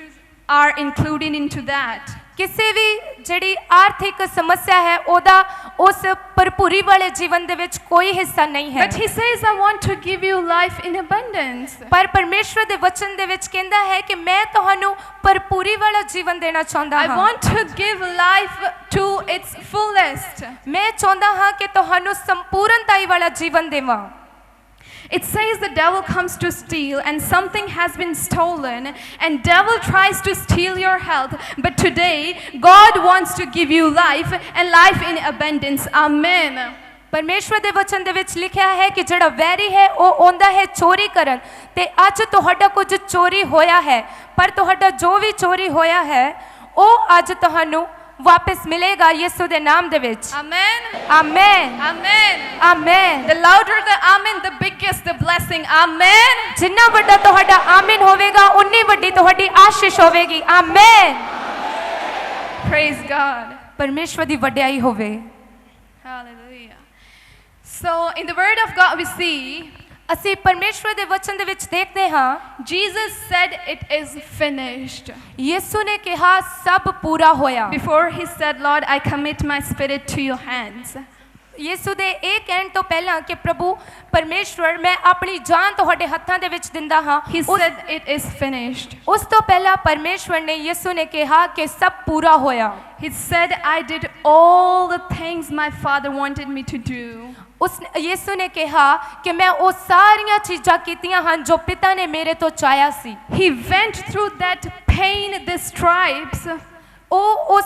are included into that. ਕਿਸੇ ਵੀ ਜਿਹੜੀ ਆਰਥਿਕ ਸਮੱਸਿਆ ਹੈ ਉਹਦਾ ਉਸ ਭਰਪੂਰੀ ਵਾਲੇ ਜੀਵਨ ਦੇ ਵਿੱਚ ਕੋਈ ਹਿੱਸਾ ਨਹੀਂ ਹੈ। But he says, I want to give you life in abundance. ਪਰ ਪਰਮੇਸ਼ਵਰ ਦੇ ਵਚਨ ਦੇ ਵਿੱਚ ਕਹਿੰਦਾ ਹੈ ਕਿ ਮੈਂ ਤੁਹਾਨੂੰ ਭਰਪੂਰੀ ਵਾਲਾ ਜੀਵਨ ਦੇਣਾ ਚਾਹੁੰਦਾ I ਹਾਂ। want to give life to its fullest. ਮੈਂ ਚਾਹੁੰਦਾ ਹਾਂ ਕਿ ਤੁਹਾਨੂੰ ਸੰਪੂਰਨਤਾਈ ਵਾਲਾ ਜੀਵਨ ਦੇਵਾਂ। It says the devil comes to steal, and something has been stolen, and devil tries to steal your health. But today, God wants to give you life and life in abundance. Amen. ਪਰਮੇਸ਼ਵਰ ਦੇ ਵਚਨ ਦੇ ਵਿੱਚ ਲਿਖਿਆ ਹੈ ਕਿ ਜਿਹੜਾ very ਹੈ ਉਹ ਆਉਂਦਾ ਹੈ ਚੋਰੀ ਕਰਨ, ਤੇ ਅੱਜ ਤੁਹਾਡਾ ਕੁਝ ਚੋਰੀ ਹੋਇਆ ਹੈ, ਪਰ ਤੁਹਾਡਾ ਜੋ ਵੀ ਚੋਰੀ ਹੋਇਆ ਹੈ ਉਹ ਅੱਜ ਤੁਹਾਨੂੰ ਵਾਪਸ ਮਿਲੇਗਾ ਯਿਸੂ ਦੇ ਨਾਮ ਦੇ ਵਿੱਚ। Amen. Amen Amen. Amen. The louder the amen, the biggest the blessing. Amen. ਜਿੰਨਾ ਵੱਡਾ ਤੁਹਾਡਾ ਆਮੀਨ ਹੋਵੇਗਾ ਉਨੀ ਵੱਡੀ ਤੁਹਾਡੀ ਆਸ਼ੀਸ਼ ਹੋਵੇਗੀ। ਆਮੇਨ। Praise God. ਪਰਮੇਸ਼ਵਰ ਦੀ ਵਡਿਆਈ ਹੋਵੇ। Hallelujah. So in the word of God we see, ਅਸੀਂ ਪਰਮੇਸ਼ਵਰ ਦੇ ਵਚਨ ਦੇ ਵਿੱਚ ਦੇਖਦੇ ਹਾਂ Jesus said it is finished. ਯਿਸੂ ਨੇ ਕਿਹਾ ਸਭ ਪੂਰਾ ਹੋਇਆ। Before he said, Lord, I commit my spirit to your hands. ਯਿਸੂ ਦੇ ਇਹ ਕਹਿਣ ਤੋਂ ਪਹਿਲਾਂ ਕਿ ਪ੍ਰਭੂ ਪਰਮੇਸ਼ਵਰ ਮੈਂ ਆਪਣੀ ਜਾਨ ਤੁਹਾਡੇ ਹੱਥਾਂ ਦੇ ਵਿੱਚ ਦਿੰਦਾ ਹਾਂ, He said it is finished. ਉਸ ਤੋਂ ਪਹਿਲਾਂ ਪਰਮੇਸ਼ਵਰ ਨੇ ਯਿਸੂ ਨੇ ਕਿਹਾ ਕਿ ਸਭ ਪੂਰਾ ਹੋਇਆ। He said, I did all the things my Father wanted me to do. ਉਸ ਯਿਸੂ ਨੇ ਕਿਹਾ ਕਿ ਮੈਂ ਉਹ ਸਾਰੀਆਂ ਚੀਜ਼ਾਂ ਕੀਤੀਆਂ ਹਨ ਜੋ ਪਿਤਾ ਨੇ ਮੇਰੇ ਤੋਂ ਚਾਹਿਆ ਸੀ। He went through that pain, the stripes, ਉਹ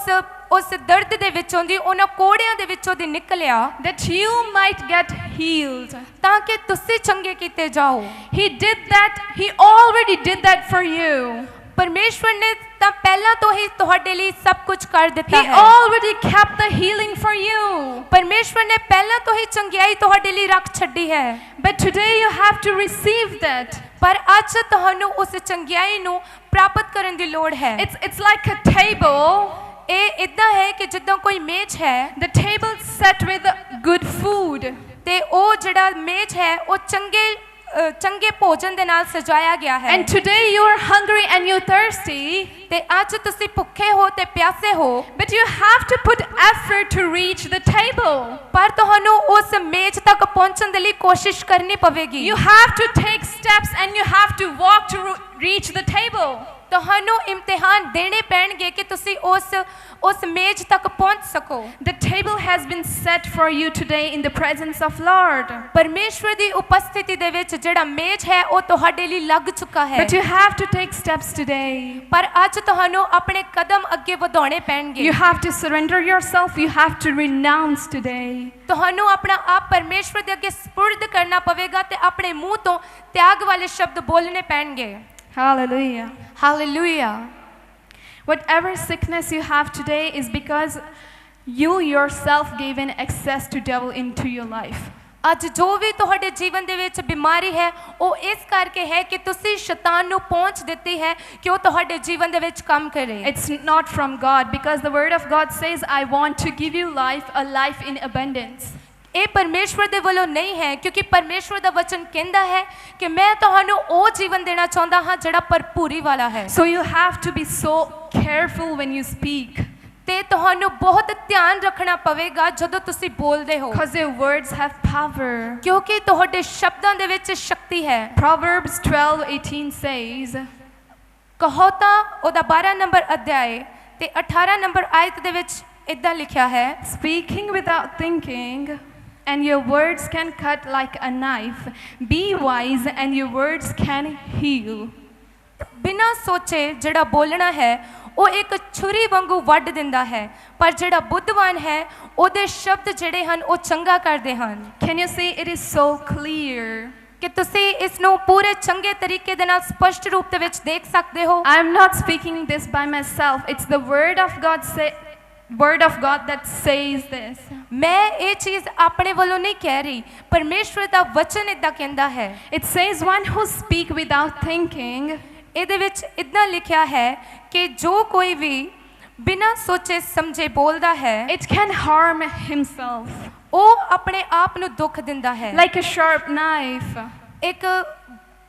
ਉਸ ਦਰਦ ਦੇ ਵਿੱਚੋਂ ਦੀ ਉਹਨਾਂ ਕੋੜਿਆਂ ਦੇ ਵਿੱਚੋਂ ਦੀ ਨਿਕਲਿਆ that you might get healed. ਤਾਂ ਕਿ ਤੁਸੀਂ ਚੰਗੇ ਕੀਤੇ ਜਾਓ। He did that. He already did that for you. ਪਰਮੇਸ਼ਵਰ ਨੇ ਤਾਂ ਪਹਿਲਾਂ ਤੋਂ ਹੀ ਤੁਹਾਡੇ ਲਈ ਸਭ ਕੁਝ ਕਰ ਦਿੱਤਾ He ਹੈ। already kept the healing for you. ਪਰਮੇਸ਼ਵਰ ਨੇ ਪਹਿਲਾਂ ਤੋਂ ਹੀ ਚੰਗਿਆਈ ਤੁਹਾਡੇ ਲਈ ਰੱਖ ਛੱਡੀ ਹੈ। But today you have to receive that. ਪਰ ਅੱਜ ਤੁਹਾਨੂੰ ਉਸ ਚੰਗਿਆਈ ਨੂੰ ਪ੍ਰਾਪਤ ਕਰਨ ਦੀ ਲੋੜ ਹੈ। It's like a table. ਇਹ ਇਦਾਂ ਹੈ ਕਿ ਜਿੱਦਾਂ ਕੋਈ ਮੇਜ਼ ਹੈ, The table set with good food. ਤੇ ਉਹ ਜਿਹੜਾ ਮੇਜ਼ ਹੈ ਉਹ ਚੰਗੇ ਭੋਜਨ ਦੇ ਨਾਲ ਸਜਾਇਆ ਗਿਆ ਹੈ। And today you are hungry and you're thirsty. ਤੇ ਅੱਜ ਤੁਸੀਂ ਭੁੱਖੇ ਹੋ ਤੇ ਪਿਆਸੇ ਹੋ, But you have to put effort to reach the table. ਪਰ ਤੁਹਾਨੂੰ ਉਸ ਮੇਜ਼ ਤੱਕ ਪਹੁੰਚਣ ਦੇ ਲਈ ਕੋਸ਼ਿਸ਼ ਕਰਨੀ ਪਵੇਗੀ। You have to take steps and you have to walk to reach the table. ਤੁਹਾਨੂੰ ਇਮਤਿਹਾਨ ਦੇਣੇ ਪੈਣਗੇ ਕਿ ਤੁਸੀਂ ਉਸ ਮੇਜ਼ ਤੱਕ ਪਹੁੰਚ ਸਕੋ। The table has been set for you today in the presence of Lord. ਪਰਮੇਸ਼ਵਰ ਦੀ ਉਪਸਥਿਤੀ ਦੇ ਵਿੱਚ ਜਿਹੜਾ ਮੇਜ਼ ਹੈ ਉਹ ਤੁਹਾਡੇ ਲਈ ਲੱਗ ਚੁੱਕਾ ਹੈ। But you have to take steps today. ਪਰ ਅੱਜ ਤੁਹਾਨੂੰ ਆਪਣੇ ਕਦਮ ਅੱਗੇ ਵਧਾਉਣੇ ਪੈਣਗੇ। You have to surrender yourself. You have to renounce today. ਤੁਹਾਨੂੰ ਆਪਣਾ ਆਪ ਪਰਮੇਸ਼ਵਰ ਦੇ ਅੱਗੇ ਸਪੁਰਦ ਕਰਨਾ ਪਵੇਗਾ ਤੇ ਆਪਣੇ ਮੂੰਹ ਤੋਂ ਤਿਆਗ ਵਾਲੇ ਸ਼ਬਦ ਬੋਲਣੇ ਪੈਣਗੇ। Hallelujah. Hallelujah. Whatever sickness you have today is because you yourself gave an access to devil into your life. ਅੱਜ ਜੋ ਵੀ ਤੁਹਾਡੇ ਜੀਵਨ ਦੇ ਵਿੱਚ ਬਿਮਾਰੀ ਹੈ ਉਹ ਇਸ ਕਰਕੇ ਹੈ ਕਿ ਤੁਸੀਂ ਸ਼ੈਤਾਨ ਨੂੰ ਪਹੁੰਚ ਦਿੱਤੀ ਹੈ ਕਿ ਉਹ ਤੁਹਾਡੇ ਜੀਵਨ ਦੇ ਵਿੱਚ ਕੰਮ ਕਰੇ। It's not from God, because the word of God says, I want to give you life, a life in abundance. ਇਹ ਪਰਮੇਸ਼ਵਰ ਦੇ ਵੱਲੋਂ ਨਹੀਂ ਹੈ, ਕਿਉਂਕਿ ਪਰਮੇਸ਼ਵਰ ਦਾ ਵਚਨ ਕਹਿੰਦਾ ਹੈ ਕਿ ਮੈਂ ਤੁਹਾਨੂੰ ਉਹ ਜੀਵਨ ਦੇਣਾ ਚਾਹੁੰਦਾ ਹਾਂ ਜਿਹੜਾ ਭਰਪੂਰੀ ਵਾਲਾ ਹੈ। So you have to be so careful when you speak. ਤੇ ਤੁਹਾਨੂੰ ਬਹੁਤ ਧਿਆਨ ਰੱਖਣਾ ਪਵੇਗਾ ਜਦੋਂ ਤੁਸੀਂ ਬੋਲਦੇ ਹੋ because your words have power. ਕਿਉਂਕਿ ਤੁਹਾਡੇ ਸ਼ਬਦਾਂ ਦੇ ਵਿੱਚ ਸ਼ਕਤੀ ਹੈ। Proverbs 12:18 says, ਕਹੋ ਤਾਂ ਉਹਦਾ 12 ਨੰਬਰ ਅਧਿਆਇ ਤੇ 18 ਨੰਬਰ ਆਇਤ ਦੇ ਵਿੱਚ ਇਦਾਂ ਲਿਖਿਆ ਹੈ, speaking without thinking, and your words can cut like a knife. Be wise, and your words can heal. ਬਿਨਾਂ ਸੋਚੇ ਜਿਹੜਾ ਬੋਲਣਾ ਹੈ ਉਹ ਇੱਕ ਛੁਰੀ ਵਾਂਗੂ ਵੱਢ ਦਿੰਦਾ ਹੈ, ਪਰ ਜਿਹੜਾ ਬੁੱਧਵਾਨ ਹੈ ਉਹਦੇ ਸ਼ਬਦ ਜਿਹੜੇ ਹਨ ਉਹ ਚੰਗਾ ਕਰਦੇ ਹਨ। Can you see it is so clear? ਕਿ ਤੁਸੀਂ ਇਸ ਨੂੰ ਪੂਰੇ ਚੰਗੇ ਤਰੀਕੇ ਦੇ ਨਾਲ ਸਪਸ਼ਟ ਰੂਪ ਦੇ ਵਿੱਚ ਦੇਖ ਸਕਦੇ ਹੋ। I'm not speaking this by myself. It's the word of God that says this. ਮੈਂ ਇਹ ਚੀਜ਼ ਆਪਣੇ ਵੱਲੋਂ ਨਹੀਂ ਕਹਿ ਰਹੀ, ਪਰਮੇਸ਼ਵਰ ਦਾ ਵਚਨ ਇਦਾਂ ਕਹਿੰਦਾ ਹੈ। It says one who speak without thinking. ਇਹਦੇ ਵਿੱਚ ਇਦਾਂ ਲਿਖਿਆ ਹੈ ਕਿ ਜੋ ਕੋਈ ਵੀ ਬਿਨਾਂ ਸੋਚੇ ਸਮਝੇ ਬੋਲਦਾ ਹੈ It can harm himself. ਉਹ ਆਪਣੇ ਆਪ ਨੂੰ ਦੁੱਖ ਦਿੰਦਾ ਹੈ, Like a sharp knife.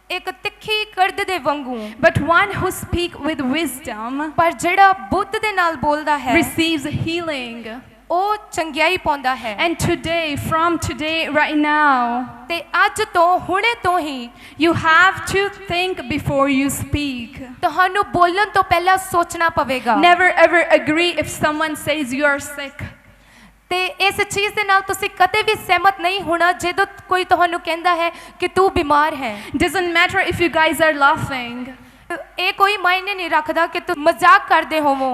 ਇੱਕ ਤਿੱਖੀ ਕਰਦ ਦੇ ਵਾਂਗੂ। But one who speak with wisdom ਪਰ ਜਿਹੜਾ ਬੁੱਧ ਦੇ ਨਾਲ ਬੋਲਦਾ ਹੈ receives healing. ਉਹ ਚੰਗਿਆਈ ਪਾਉਂਦਾ ਹੈ। And today, from today, right now, ਤੇ ਅੱਜ ਤੋਂ ਹੁਣੇ ਤੋਂ ਹੀ you have to think before you speak. ਤੁਹਾਨੂੰ ਬੋਲਣ ਤੋਂ ਪਹਿਲਾਂ ਸੋਚਣਾ ਪਵੇਗਾ। Never ever agree if someone says you are sick. ਤੇ ਇਸ ਚੀਜ਼ ਦੇ ਨਾਲ ਤੁਸੀਂ ਕਦੇ ਵੀ ਸਹਿਮਤ ਨਹੀਂ ਹੋਣਾ ਜਦੋਂ ਕੋਈ ਤੁਹਾਨੂੰ ਕਹਿੰਦਾ ਹੈ ਕਿ ਤੂੰ ਬਿਮਾਰ ਹੈ। Doesn't matter if you guys are laughing. ਇਹ ਕੋਈ ਮਾਇਨੇ ਨਹੀਂ ਰੱਖਦਾ ਕਿ ਤੂੰ ਮਜ਼ਾਕ ਕਰਦੇ ਹੋਵੋ।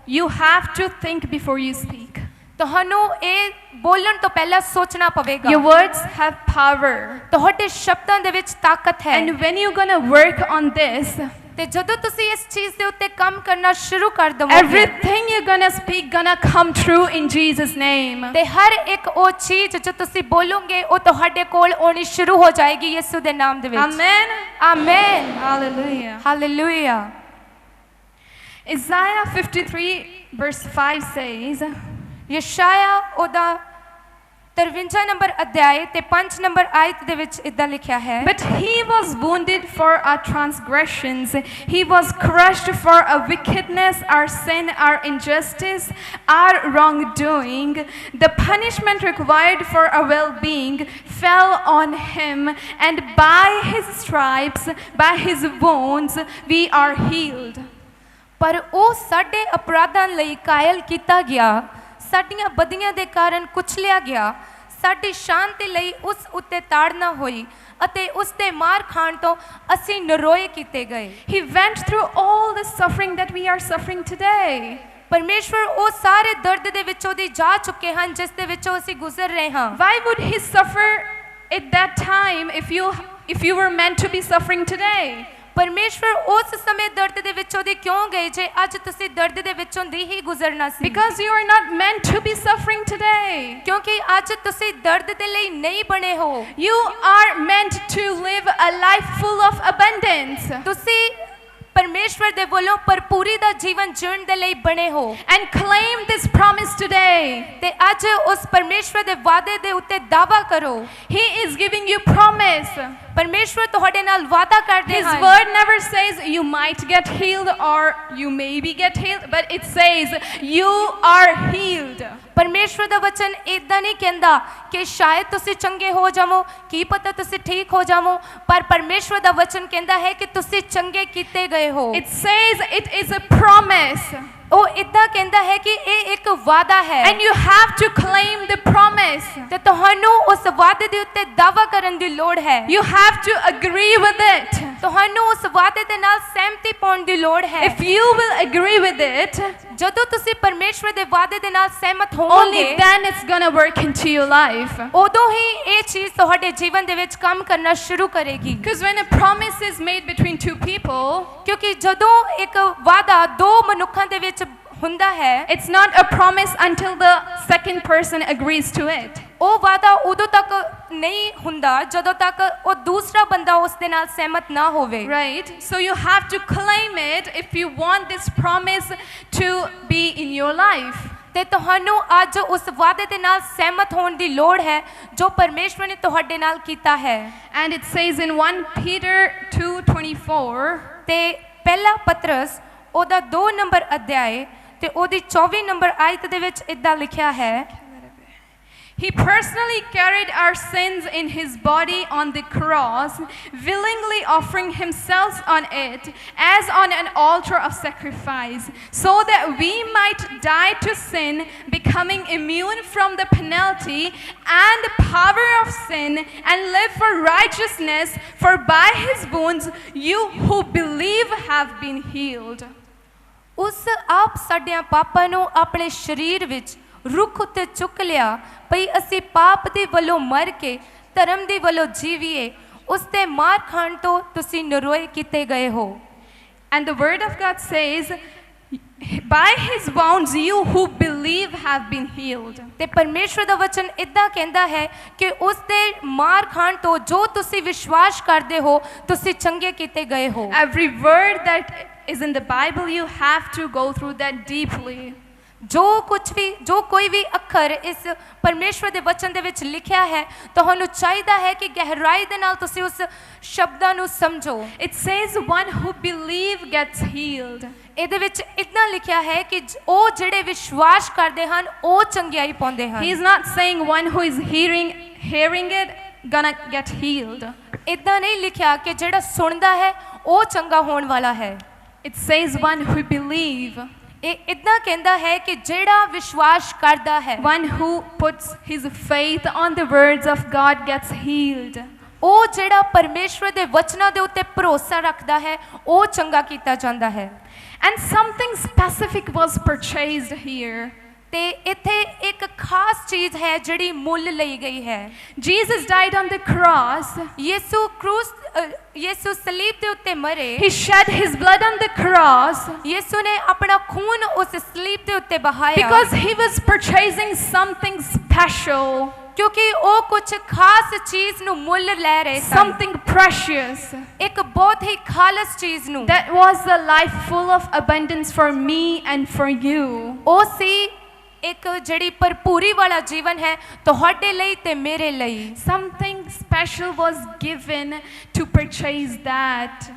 You have to think before you speak. ਤੁਹਾਨੂੰ ਇਹ ਬੋਲਣ ਤੋਂ ਪਹਿਲਾਂ ਸੋਚਣਾ ਪਵੇਗਾ। Your words have power. ਤੁਹਾਡੇ ਸ਼ਬਦਾਂ ਦੇ ਵਿੱਚ ਤਾਕਤ ਹੈ। And when you're gonna work on this, ਤੇ ਜਦੋਂ ਤੁਸੀਂ ਇਸ ਚੀਜ਼ ਦੇ ਉੱਤੇ ਕੰਮ ਕਰਨਾ ਸ਼ੁਰੂ ਕਰ ਦਵੋਗੇ, everything you're gonna speak gonna come true in Jesus' name. ਤੇ ਹਰ ਇੱਕ ਉਹ ਚੀਜ਼ ਜੋ ਤੁਸੀਂ ਬੋਲੋਗੇ ਉਹ ਤੁਹਾਡੇ ਕੋਲ ਆਉਣੀ ਸ਼ੁਰੂ ਹੋ ਜਾਏਗੀ ਯਿਸੂ ਦੇ ਨਾਮ ਦੇ ਵਿੱਚ। Amen. Amen. Hallelujah. Hallelujah. Isaiah 53 verse 5 says, ਯਸ਼ਾਇਆ ਉਹਦਾ 53 ਨੰਬਰ ਅਧਿਆਇ ਤੇ 5 ਨੰਬਰ ਆਇਤ ਦੇ ਵਿੱਚ ਇਦਾਂ ਲਿਖਿਆ ਹੈ, But he was wounded for our transgressions, he was crushed for our wickedness, our sin, our injustice, our wrongdoing. The punishment required for our well-being fell on him, and by his stripes, by his wounds, we are healed. ਪਰ ਉਹ ਸਾਡੇ ਅਪਰਾਧਾਂ ਲਈ ਕਾਇਲ ਕੀਤਾ ਗਿਆ, ਸਾਡੀਆਂ ਬਦੀਆਂ ਦੇ ਕਾਰਨ ਕੁਚਲਿਆ ਗਿਆ, ਸਾਡੀ ਸ਼ਾਂਤੀ ਲਈ ਉਸ ਉੱਤੇ ਤਾੜਨਾ ਹੋਈ ਅਤੇ ਉਸ ਦੇ ਮਾਰ ਖਾਣ ਤੋਂ ਅਸੀਂ ਨਿਰੋਏ ਕੀਤੇ ਗਏ। He went through all the suffering that we are suffering today. ਪਰਮੇਸ਼ਵਰ ਉਹ ਸਾਰੇ ਦਰਦ ਦੇ ਵਿੱਚੋਂ ਦੀ ਜਾ ਚੁੱਕੇ ਹਨ ਜਿਸ ਦੇ ਵਿੱਚੋਂ ਅਸੀਂ ਗੁਜ਼ਰ ਰਹੇ ਹਾਂ। Why would he suffer at that time if you were meant to be suffering today? ਪਰਮੇਸ਼ਵਰ ਉਸ ਸਮੇਂ ਦਰਦ ਦੇ ਵਿੱਚੋਂ ਦੀ ਕਿਉਂ ਗਏ ਜੇ ਅੱਜ ਤੁਸੀਂ ਦਰਦ ਦੇ ਵਿੱਚੋਂ ਦੀ ਹੀ ਗੁਜ਼ਰਨਾ ਸੀ? Because you are not meant to be suffering today. ਕਿਉਂਕਿ ਅੱਜ ਤੁਸੀਂ ਦਰਦ ਦੇ ਲਈ ਨਹੀਂ ਬਣੇ ਹੋ। You are meant to live a life full of abundance. ਤੁਸੀਂ ਪਰਮੇਸ਼ਵਰ ਦੇ ਵੱਲੋਂ ਭਰਪੂਰੀ ਦਾ ਜੀਵਨ ਜੀਣ ਦੇ ਲਈ ਬਣੇ ਹੋ। And claim this promise today. ਤੇ ਅੱਜ ਉਸ ਪਰਮੇਸ਼ਵਰ ਦੇ ਵਾਅਦੇ ਦੇ ਉੱਤੇ ਦਾਅਵਾ ਕਰੋ। He is giving you promise. ਪਰਮੇਸ਼ਵਰ ਤੁਹਾਡੇ ਨਾਲ ਵਾਅਦਾ ਕਰਦੇ His ਹਨ। word never says you might get healed or you maybe get healed, but it says you are healed. ਪਰਮੇਸ਼ਵਰ ਦਾ ਵਚਨ ਇਦਾਂ ਨਹੀਂ ਕਹਿੰਦਾ ਕਿ ਸ਼ਾਇਦ ਤੁਸੀਂ ਚੰਗੇ ਹੋ ਜਾਵੋ, ਕੀ ਪਤਾ ਤੁਸੀਂ ਠੀਕ ਹੋ ਜਾਵੋ, ਪਰ ਪਰਮੇਸ਼ਵਰ ਦਾ ਵਚਨ ਕਹਿੰਦਾ ਹੈ ਕਿ ਤੁਸੀਂ ਚੰਗੇ ਕੀਤੇ ਗਏ ਹੋ। It says it is a promise. ਉਹ ਇਦਾਂ ਕਹਿੰਦਾ ਹੈ ਕਿ ਇਹ ਇੱਕ ਵਾਅਦਾ ਹੈ। And you have to claim the promise. ਤੇ ਤੁਹਾਨੂੰ ਉਸ ਵਾਅਦੇ ਦੇ ਉੱਤੇ ਦਾਅਵਾ ਕਰਨ ਦੀ ਲੋੜ ਹੈ। You have to agree with it. ਤੁਹਾਨੂੰ ਉਸ ਵਾਅਦੇ ਦੇ ਨਾਲ ਸਹਿਮਤੀ ਪਾਉਣ ਦੀ ਲੋੜ ਹੈ। If you will agree with it, ਜਦੋਂ ਤੁਸੀਂ ਪਰਮੇਸ਼ਵਰ ਦੇ ਵਾਅਦੇ ਦੇ ਨਾਲ ਸਹਿਮਤ only ਹੋਵੋਗੇ, then it's gonna work into your life. ਉਦੋਂ ਹੀ ਇਹ ਚੀਜ਼ ਤੁਹਾਡੇ ਜੀਵਨ ਦੇ ਵਿੱਚ ਕੰਮ ਕਰਨਾ ਸ਼ੁਰੂ ਕਰੇਗੀ। Because when a promise is made between two people, ਕਿਉਂਕਿ ਜਦੋਂ ਇੱਕ ਵਾਅਦਾ ਦੋ ਮਨੁੱਖਾਂ ਦੇ ਵਿੱਚ ਹੁੰਦਾ ਹੈ, it's not a promise until the second person agrees to it. ਉਹ ਵਾਅਦਾ ਉਦੋਂ ਤੱਕ ਨਹੀਂ ਹੁੰਦਾ ਜਦੋਂ ਤੱਕ ਉਹ ਦੂਸਰਾ ਬੰਦਾ ਉਸ ਦੇ ਨਾਲ ਸਹਿਮਤ ਨਾ ਹੋਵੇ। Right? So you have to claim it if you want this promise to be in your life. ਤੇ ਤੁਹਾਨੂੰ ਅੱਜ ਉਸ ਵਾਅਦੇ ਦੇ ਨਾਲ ਸਹਿਮਤ ਹੋਣ ਦੀ ਲੋੜ ਹੈ ਜੋ ਪਰਮੇਸ਼ਵਰ ਨੇ ਤੁਹਾਡੇ ਨਾਲ ਕੀਤਾ ਹੈ। And it says in 1 Peter 2:24, ਤੇ ਪਹਿਲਾ ਪਤਰਸ ਉਹਦਾ 2 ਨੰਬਰ ਅਧਿਆਇ ਤੇ ਉਹਦੀ 24 ਨੰਬਰ ਆਇਤ ਦੇ ਵਿੱਚ ਇਦਾਂ ਲਿਖਿਆ ਹੈ He personally carried our sins in his body on the cross, willingly offering himself on it as on an altar of sacrifice, so that we might die to sin, becoming immune from the penalty and power of sin, and live for righteousness, for by his wounds you who believe have been healed. ਉਸ ਆਪ ਸਾਡਿਆਂ ਪਾਪਾਂ ਨੂੰ ਆਪਣੇ ਸਰੀਰ ਵਿੱਚ ਰੁੱਖ ਉੱਤੇ ਚੁੱਕ ਲਿਆ ਭਈ ਅਸੀਂ ਪਾਪ ਦੇ ਵੱਲੋਂ ਮਰ ਕੇ ਧਰਮ ਦੇ ਵੱਲੋਂ ਜੀਵੀਏ ਉਸ ਤੇ ਮਾਰ ਖਾਣ ਤੋਂ ਤੁਸੀਂ ਨਿਰੋਏ ਕੀਤੇ ਗਏ ਹੋ And the word of God says, by his wounds you who believe have been healed. ਤੇ ਪਰਮੇਸ਼ਵਰ ਦਾ ਵਚਨ ਇਦਾਂ ਕਹਿੰਦਾ ਹੈ ਕਿ ਉਸ ਦੇ ਮਾਰ ਖਾਣ ਤੋਂ ਜੋ ਤੁਸੀਂ ਵਿਸ਼ਵਾਸ ਕਰਦੇ ਹੋ ਤੁਸੀਂ ਚੰਗੇ ਕੀਤੇ ਗਏ ਹੋ Every word that is in the Bible, you have to go through that deeply. ਜੋ ਕੋਈ ਵੀ ਅੱਖਰ ਇਸ ਪਰਮੇਸ਼ਵਰ ਦੇ ਵਚਨ ਦੇ ਵਿੱਚ ਲਿਖਿਆ ਹੈ ਤੁਹਾਨੂੰ ਚਾਹੀਦਾ ਹੈ ਕਿ ਗਹਿਰਾਈ ਦੇ ਨਾਲ ਤੁਸੀਂ ਉਸ ਸ਼ਬਦਾਂ ਨੂੰ ਸਮਝੋ It says one who believe gets healed. ਇਹਦੇ ਵਿੱਚ ਇਦਾਂ ਲਿਖਿਆ ਹੈ ਕਿ ਉਹ ਜਿਹੜੇ ਵਿਸ਼ਵਾਸ ਕਰਦੇ ਹਨ ਉਹ ਚੰਗਿਆਈ ਪਾਉਂਦੇ ਹਨ He is not saying one who is hearing it gonna get healed. ਇਦਾਂ ਨਹੀਂ ਲਿਖਿਆ ਕਿ ਜਿਹੜਾ ਸੁਣਦਾ ਹੈ ਉਹ ਚੰਗਾ ਹੋਣ ਵਾਲਾ ਹੈ It says one who believe. ਇਹ ਇਦਾਂ ਕਹਿੰਦਾ ਹੈ ਕਿ ਜਿਹੜਾ ਵਿਸ਼ਵਾਸ ਕਰਦਾ ਹੈ One who puts his faith on the words of God gets healed. ਉਹ ਜਿਹੜਾ ਪਰਮੇਸ਼ਵਰ ਦੇ ਵਚਨਾਂ ਦੇ ਉੱਤੇ ਭਰੋਸਾ ਰੱਖਦਾ ਹੈ ਉਹ ਚੰਗਾ ਕੀਤਾ ਜਾਂਦਾ ਹੈ And something specific was purchased here. ਤੇ ਇੱਥੇ ਇੱਕ ਖਾਸ ਚੀਜ਼ ਹੈ ਜਿਹੜੀ ਮੁੱਲ ਲਈ ਗਈ ਹੈ Jesus died on the cross. ਯਿਸੂ ਸਲੀਬ ਦੇ ਉੱਤੇ ਮਰੇ He shed his blood on the cross. ਯਿਸੂ ਨੇ ਆਪਣਾ ਖੂਨ ਉਸ ਸਲੀਬ ਦੇ ਉੱਤੇ ਬਹਾਇਆ Because he was purchasing something special. ਕਿਉਂਕਿ ਉਹ ਕੁਝ ਖਾਸ ਚੀਜ਼ ਨੂੰ ਮੁੱਲ ਲੈ ਰਹੇ ਸਨ Something precious. ਇੱਕ ਬਹੁਤ ਹੀ ਖਾਲਸ ਚੀਜ਼ ਨੂੰ That was the life full of abundance for me and for you. ਉਹ ਸੀ ਇੱਕ ਜਿਹੜੀ ਭਰਪੂਰੀ ਵਾਲਾ ਜੀਵਨ ਹੈ ਤੁਹਾਡੇ ਲਈ ਤੇ ਮੇਰੇ ਲਈ Something special was given to purchase that.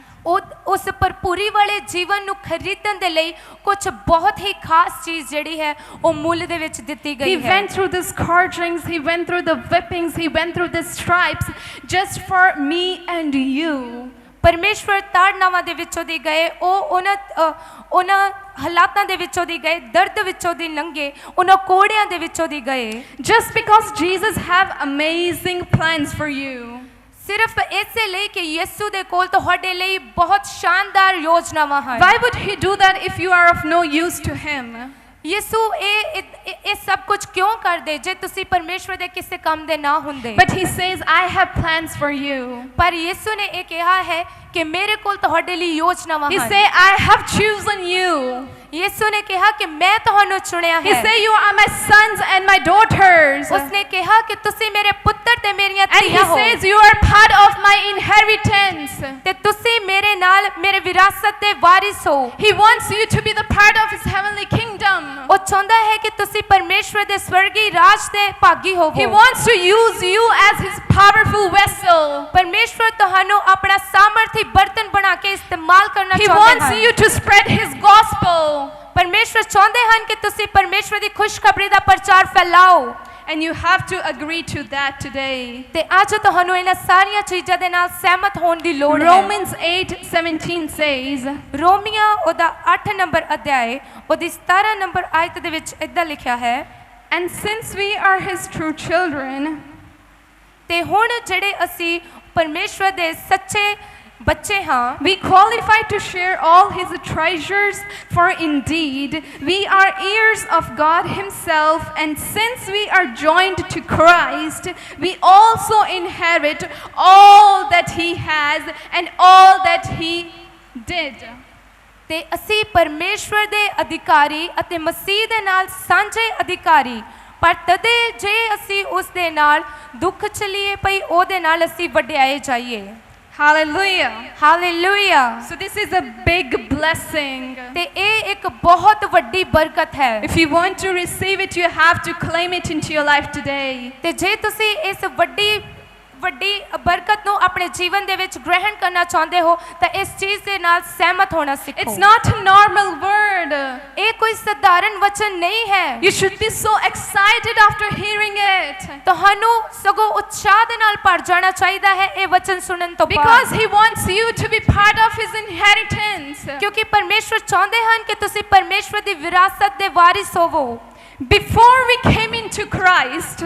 ਉਸ ਭਰਪੂਰੀ ਵਾਲੇ ਜੀਵਨ ਨੂੰ ਖਰੀਦਣ ਦੇ ਲਈ ਕੁਝ ਬਹੁਤ ਹੀ ਖਾਸ ਚੀਜ਼ ਜਿਹੜੀ ਹੈ ਉਹ ਮੁੱਲ ਦੇ ਵਿੱਚ ਦਿੱਤੀ ਗਈ He ਹੈ went through the scourgings, he went through the whippings, he went through the stripes just for me and you. ਪਰਮੇਸ਼ਵਰ ਤਾੜਨਾਵਾਂ ਦੇ ਵਿੱਚੋਂ ਦੀ ਗਏ ਉਹ ਉਹਨਾਂ ਹਾਲਾਤਾਂ ਦੇ ਵਿੱਚੋਂ ਦੀ ਗਏ ਦਰਦ ਵਿੱਚੋਂ ਦੀ ਲੰਘੇ ਉਹਨਾਂ ਕੋੜਿਆਂ ਦੇ ਵਿੱਚੋਂ ਦੀ ਗਏ Just because Jesus have amazing plans for you. ਸਿਰਫ ਇਸੇ ਲਈ ਕਿ ਯਿਸੂ ਦੇ ਕੋਲ ਤੁਹਾਡੇ ਲਈ ਬਹੁਤ ਸ਼ਾਨਦਾਰ ਯੋਜਨਾਵਾਂ ਹਨ Why would he do that if you are of no use to him? ਯਿਸੂ ਇਹ ਸਭ ਕੁਝ ਕਿਉਂ ਕਰਦੇ ਜੇ ਤੁਸੀਂ ਪਰਮੇਸ਼ਵਰ ਦੇ ਕਿਸੇ ਕੰਮ ਦੇ ਨਾ ਹੁੰਦੇ But he says, I have plans for you. ਪਰ ਯਿਸੂ ਨੇ ਇਹ ਕਿਹਾ ਹੈ ਕਿ ਮੇਰੇ ਕੋਲ ਤੁਹਾਡੇ ਲਈ ਯੋਜਨਾਵਾਂ He ਹਨ say, I have chosen you. ਯਿਸੂ ਨੇ ਕਿਹਾ ਕਿ ਮੈਂ ਤੁਹਾਨੂੰ ਚੁਣਿਆ He ਹੈ say, you are my sons and my daughters. ਉਸਨੇ ਕਿਹਾ ਕਿ ਤੁਸੀਂ ਮੇਰੇ ਪੁੱਤਰ ਤੇ ਮੇਰੀਆਂ And he ਧੀਆਂ ਹੋ says, you are part of my inheritance. ਤੇ ਤੁਸੀਂ ਮੇਰੇ ਨਾਲ ਮੇਰੇ ਵਿਰਾਸਤ ਦੇ ਵਾਰਿਸ ਹੋ He wants you to be the part of his heavenly kingdom. ਉਹ ਚਾਹੁੰਦਾ ਹੈ ਕਿ ਤੁਸੀਂ ਪਰਮੇਸ਼ਵਰ ਦੇ ਸਵਰਗੀ ਰਾਜ ਦੇ ਭਾਗੀ He ਹੋਵੋ wants to use you as his powerful vessel. ਪਰਮੇਸ਼ਵਰ ਤੁਹਾਨੂੰ ਆਪਣਾ ਸਾਮਰਥੀ ਬਰਤਨ ਬਣਾ ਕੇ ਇਸਤੇਮਾਲ ਕਰਨਾ He ਚਾਹੁੰਦਾ wants ਹੈ you to spread his gospel. ਪਰਮੇਸ਼ਵਰ ਚਾਹੁੰਦੇ ਹਨ ਕਿ ਤੁਸੀਂ ਪਰਮੇਸ਼ਵਰ ਦੀ ਖੁਸ਼ਖਬਰੀ ਦਾ ਪ੍ਰਚਾਰ ਫੈਲਾਓ And you have to agree to that today. ਤੇ ਅੱਜ ਤੁਹਾਨੂੰ ਇਹਨਾਂ ਸਾਰੀਆਂ ਚੀਜ਼ਾਂ ਦੇ ਨਾਲ ਸਹਿਮਤ ਹੋਣ ਦੀ ਲੋੜ ਹੈ Romans 8:17 says, ਰੋਮੀਆਂ ਉਹਦਾ 8 ਨੰਬਰ ਅਧਿਆਇ ਉਹਦੀ 17 ਨੰਬਰ ਆਇਤ ਦੇ ਵਿੱਚ ਇਦਾਂ ਲਿਖਿਆ ਹੈ And since we are his true children, ਤੇ ਹੁਣ ਜਿਹੜੇ ਅਸੀਂ ਪਰਮੇਸ਼ਵਰ ਦੇ ਸੱਚੇ ਬੱਚੇ ਹਾਂ we qualify to share all his treasures, for indeed we are heirs of God himself, and since we are joined to Christ, we also inherit all that he has and all that he did. ਤੇ ਅਸੀਂ ਪਰਮੇਸ਼ਵਰ ਦੇ ਅਧਿਕਾਰੀ ਅਤੇ ਮਸੀਹ ਦੇ ਨਾਲ ਸਾਂਝੇ ਅਧਿਕਾਰੀ ਪਰ ਤਦੇ ਜੇ ਅਸੀਂ ਉਸ ਦੇ ਨਾਲ ਦੁੱਖ ਚਲੀਏ ਪਈ ਉਹਦੇ ਨਾਲ ਅਸੀਂ ਵਡਿਆਏ ਜਾਈਏ Hallelujah. Hallelujah So this is a big blessing. ਤੇ ਇਹ ਇੱਕ ਬਹੁਤ ਵੱਡੀ ਬਰਕਤ ਹੈ If you want to receive it, you have to claim it into your life today. ਤੇ ਜੇ ਤੁਸੀਂ ਇਸ ਵੱਡੀ ਵੱਡੀ ਬਰਕਤ ਨੂੰ ਆਪਣੇ ਜੀਵਨ ਦੇ ਵਿੱਚ ਗ੍ਰਹਿਣ ਕਰਨਾ ਚਾਹੁੰਦੇ ਹੋ ਤਾਂ ਇਸ ਚੀਜ਼ ਦੇ ਨਾਲ ਸਹਿਮਤ ਹੋਣਾ ਸਿੱਖੋ। It's not a normal word. ਇਹ ਕੋਈ ਸਧਾਰਨ ਵਚਨ ਨਹੀਂ ਹੈ। You should be so excited after hearing it. ਤੁਹਾਨੂੰ ਸਗੋਂ ਉਤਸ਼ਾਹ ਦੇ ਨਾਲ ਭਰ ਜਾਣਾ ਚਾਹੀਦਾ ਹੈ ਇਹ ਵਚਨ ਸੁਣਨ ਤੋਂ ਬਾਅਦ। Because he wants you to be part of his inheritance. ਕਿਉਂਕਿ ਪਰਮੇਸ਼ਵਰ ਚਾਹੁੰਦੇ ਹਨ ਕਿ ਤੁਸੀਂ ਪਰਮੇਸ਼ਵਰ ਦੀ ਵਿਰਾਸਤ ਦੇ ਵਾਰਿਸ ਹੋਵੋ। Before we came into Christ,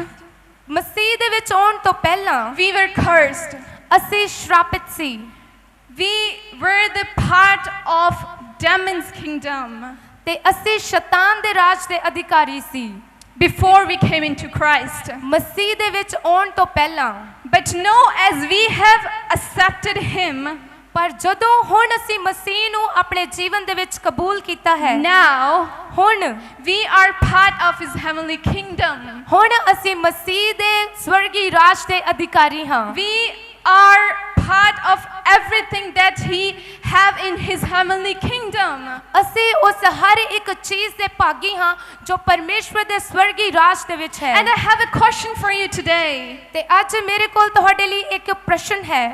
ਮਸੀਹ ਦੇ ਵਿੱਚ ਆਉਣ ਤੋਂ ਪਹਿਲਾਂ we were cursed. ਅਸੀਂ ਸ਼ਰਾਪਿਤ ਸੀ। We were the part of demon's kingdom. ਤੇ ਅਸੀਂ ਸ਼ੈਤਾਨ ਦੇ ਰਾਜ ਦੇ ਅਧਿਕਾਰੀ ਸੀ। Before we came into Christ. ਮਸੀਹ ਦੇ ਵਿੱਚ ਆਉਣ ਤੋਂ ਪਹਿਲਾਂ। But now as we have accepted him, ਪਰ ਜਦੋਂ ਹੁਣ ਅਸੀਂ ਮਸੀਹ ਨੂੰ ਆਪਣੇ ਜੀਵਨ ਦੇ ਵਿੱਚ ਕਬੂਲ ਕੀਤਾ ਹੈ, now ਹੁਣ we are part of his heavenly kingdom. ਹੁਣ ਅਸੀਂ ਮਸੀਹ ਦੇ ਸਵਰਗੀ ਰਾਜ ਦੇ ਅਧਿਕਾਰੀ ਹਾਂ। We are part of everything that he have in his heavenly kingdom. ਅਸੀਂ ਉਸ ਹਰ ਇੱਕ ਚੀਜ਼ ਦੇ ਭਾਗੀ ਹਾਂ ਜੋ ਪਰਮੇਸ਼ਵਰ ਦੇ ਸਵਰਗੀ ਰਾਜ ਦੇ ਵਿੱਚ ਹੈ। And I have a question for you today. ਤੇ ਅੱਜ ਮੇਰੇ ਕੋਲ ਤੁਹਾਡੇ ਲਈ ਇੱਕ ਪ੍ਰਸ਼ਨ ਹੈ।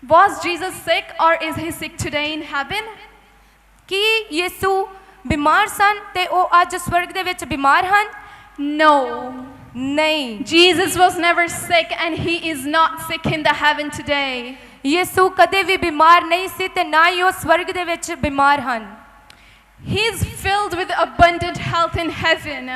Was Jesus sick or is he sick today in heaven? ਕੀ ਯਿਸੂ ਬਿਮਾਰ ਸਨ ਤੇ ਉਹ ਅੱਜ ਸਵਰਗ ਦੇ ਵਿੱਚ ਬਿਮਾਰ ਹਨ? No. ਨਹੀਂ। Jesus was never sick and he is not sick in the heaven today. ਯਿਸੂ ਕਦੇ ਵੀ ਬਿਮਾਰ ਨਹੀਂ ਸੀ ਤੇ ਨਾ ਹੀ ਉਹ ਸਵਰਗ ਦੇ ਵਿੱਚ ਬਿਮਾਰ ਹਨ। He is filled with abundant health in heaven.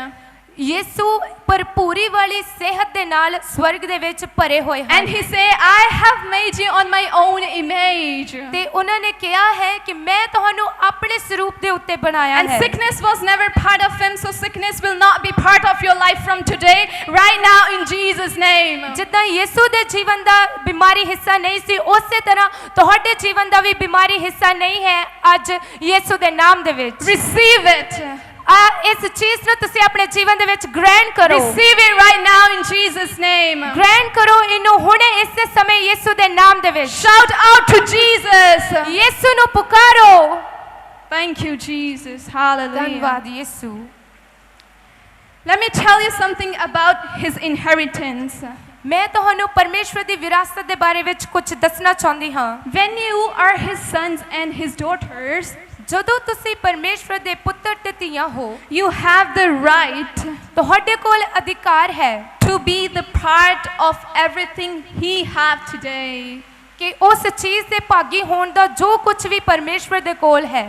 ਯਿਸੂ ਭਰਪੂਰੀ ਵਾਲੀ ਸਿਹਤ ਦੇ ਨਾਲ ਸਵਰਗ ਦੇ ਵਿੱਚ ਭਰੇ ਹੋਏ ਹਨ। And he say, I have made you on my own image. ਤੇ ਉਹਨਾਂ ਨੇ ਕਿਹਾ ਹੈ ਕਿ ਮੈਂ ਤੁਹਾਨੂੰ ਆਪਣੇ ਸਰੂਪ ਦੇ ਉੱਤੇ ਬਣਾਇਆ And ਹੈ। sickness was never part of him, so sickness will not be part of your life from today, right now in Jesus' name. ਜਿੱਦਾਂ ਯਿਸੂ ਦੇ ਜੀਵਨ ਦਾ ਬਿਮਾਰੀ ਹਿੱਸਾ ਨਹੀਂ ਸੀ, ਉਸੇ ਤਰ੍ਹਾਂ ਤੁਹਾਡੇ ਜੀਵਨ ਦਾ ਵੀ ਬਿਮਾਰੀ ਹਿੱਸਾ ਨਹੀਂ ਹੈ ਅੱਜ ਯਿਸੂ ਦੇ ਨਾਮ ਦੇ ਵਿੱਚ। Receive it. ਇਸ ਚੀਜ਼ ਨੂੰ ਤੁਸੀਂ ਆਪਣੇ ਜੀਵਨ ਦੇ ਵਿੱਚ ਗ੍ਰਹਿਣ ਕਰੋ। Receive it right now in Jesus' name. ਗ੍ਰਹਿਣ ਕਰੋ ਇਹਨੂੰ ਹੁਣੇ ਇਸੇ ਸਮੇਂ ਯਿਸੂ ਦੇ ਨਾਮ ਦੇ ਵਿੱਚ। Shout out to Jesus. ਯਿਸੂ ਨੂੰ ਪੁਕਾਰੋ। Thank you, Jesus. Hallelujah. ਧੰਨਵਾਦ ਯਿਸੂ। Let me tell you something about his inheritance. ਮੈਂ ਤੁਹਾਨੂੰ ਪਰਮੇਸ਼ਵਰ ਦੀ ਵਿਰਾਸਤ ਦੇ ਬਾਰੇ ਵਿੱਚ ਕੁਝ ਦੱਸਣਾ ਚਾਹੁੰਦੀ ਹਾਂ। When you are his sons and his daughters, ਜਦੋਂ ਤੁਸੀਂ ਪਰਮੇਸ਼ਵਰ ਦੇ ਪੁੱਤਰ ਤੇ ਧੀਆਂ ਹੋ, you have the right ਤੁਹਾਡੇ ਕੋਲ ਅਧਿਕਾਰ ਹੈ to be the part of everything he have today. ਕਿ ਉਸ ਚੀਜ਼ ਦੇ ਭਾਗੀ ਹੋਣ ਦਾ ਜੋ ਕੁਝ ਵੀ ਪਰਮੇਸ਼ਵਰ ਦੇ ਕੋਲ ਹੈ।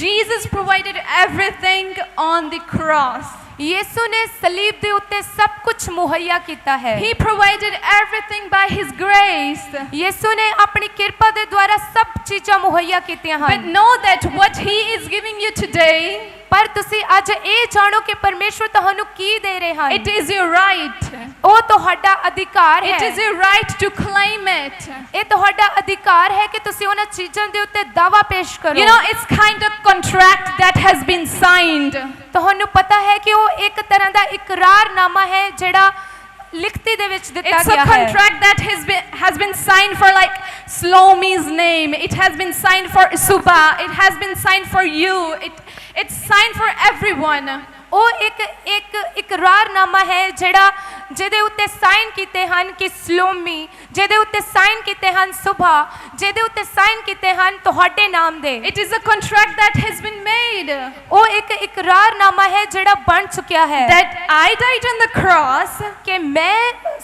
Jesus provided everything on the cross. ਯਿਸੂ ਨੇ ਸਲੀਬ ਦੇ ਉੱਤੇ ਸਭ ਕੁਝ ਮੁਹੱਈਆ ਕੀਤਾ ਹੈ। He provided everything by his grace. ਯਿਸੂ ਨੇ ਆਪਣੀ ਕਿਰਪਾ ਦੇ ਦੁਆਰਾ ਸਭ ਚੀਜ਼ਾਂ ਮੁਹੱਈਆ ਕੀਤੀਆਂ But ਹਨ। know that what he is giving you today, ਪਰ ਤੁਸੀਂ ਅੱਜ ਇਹ ਜਾਣੋ ਕਿ ਪਰਮੇਸ਼ਵਰ ਤੁਹਾਨੂੰ ਕੀ ਦੇ ਰਹੇ ਹਨ। it is your right. ਉਹ ਤੁਹਾਡਾ ਅਧਿਕਾਰ It ਹੈ। is your right to claim it. ਇਹ ਤੁਹਾਡਾ ਅਧਿਕਾਰ ਹੈ ਕਿ ਤੁਸੀਂ ਉਹਨਾਂ ਚੀਜ਼ਾਂ ਦੇ ਉੱਤੇ ਦਾਅਵਾ ਪੇਸ਼ ਕਰੋ। You know, it's kind of contract that has been signed. ਤੁਹਾਨੂੰ ਪਤਾ ਹੈ ਕਿ ਉਹ ਇੱਕ ਤਰ੍ਹਾਂ ਦਾ ਇਕਰਾਰਨਾਮਾ ਹੈ ਜਿਹੜਾ ਲਿਖਤੀ ਦੇ ਵਿੱਚ ਦਿੱਤਾ It's a ਗਿਆ ਹੈ। contract that has been signed for like Slomi's name. It has been signed for Suba. It has been signed for you. It's signed for everyone. ਉਹ ਇੱਕ ਇਕਰਾਰਨਾਮਾ ਹੈ ਜਿਹੜਾ ਜਿਹਦੇ ਉੱਤੇ ਸਾਈਨ ਕੀਤੇ ਹਨ ਕਿ ਸਲੋਮੀ, ਜਿਹਦੇ ਉੱਤੇ ਸਾਈਨ ਕੀਤੇ ਹਨ ਸੁਭਾ, ਜਿਹਦੇ ਉੱਤੇ ਸਾਈਨ ਕੀਤੇ ਹਨ ਤੁਹਾਡੇ ਨਾਮ ਦੇ। It is a contract that has been made. ਉਹ ਇੱਕ ਇਕਰਾਰਨਾਮਾ ਹੈ ਜਿਹੜਾ ਬਣ ਚੁੱਕਿਆ ਹੈ That I died on the cross ਕਿ ਮੈਂ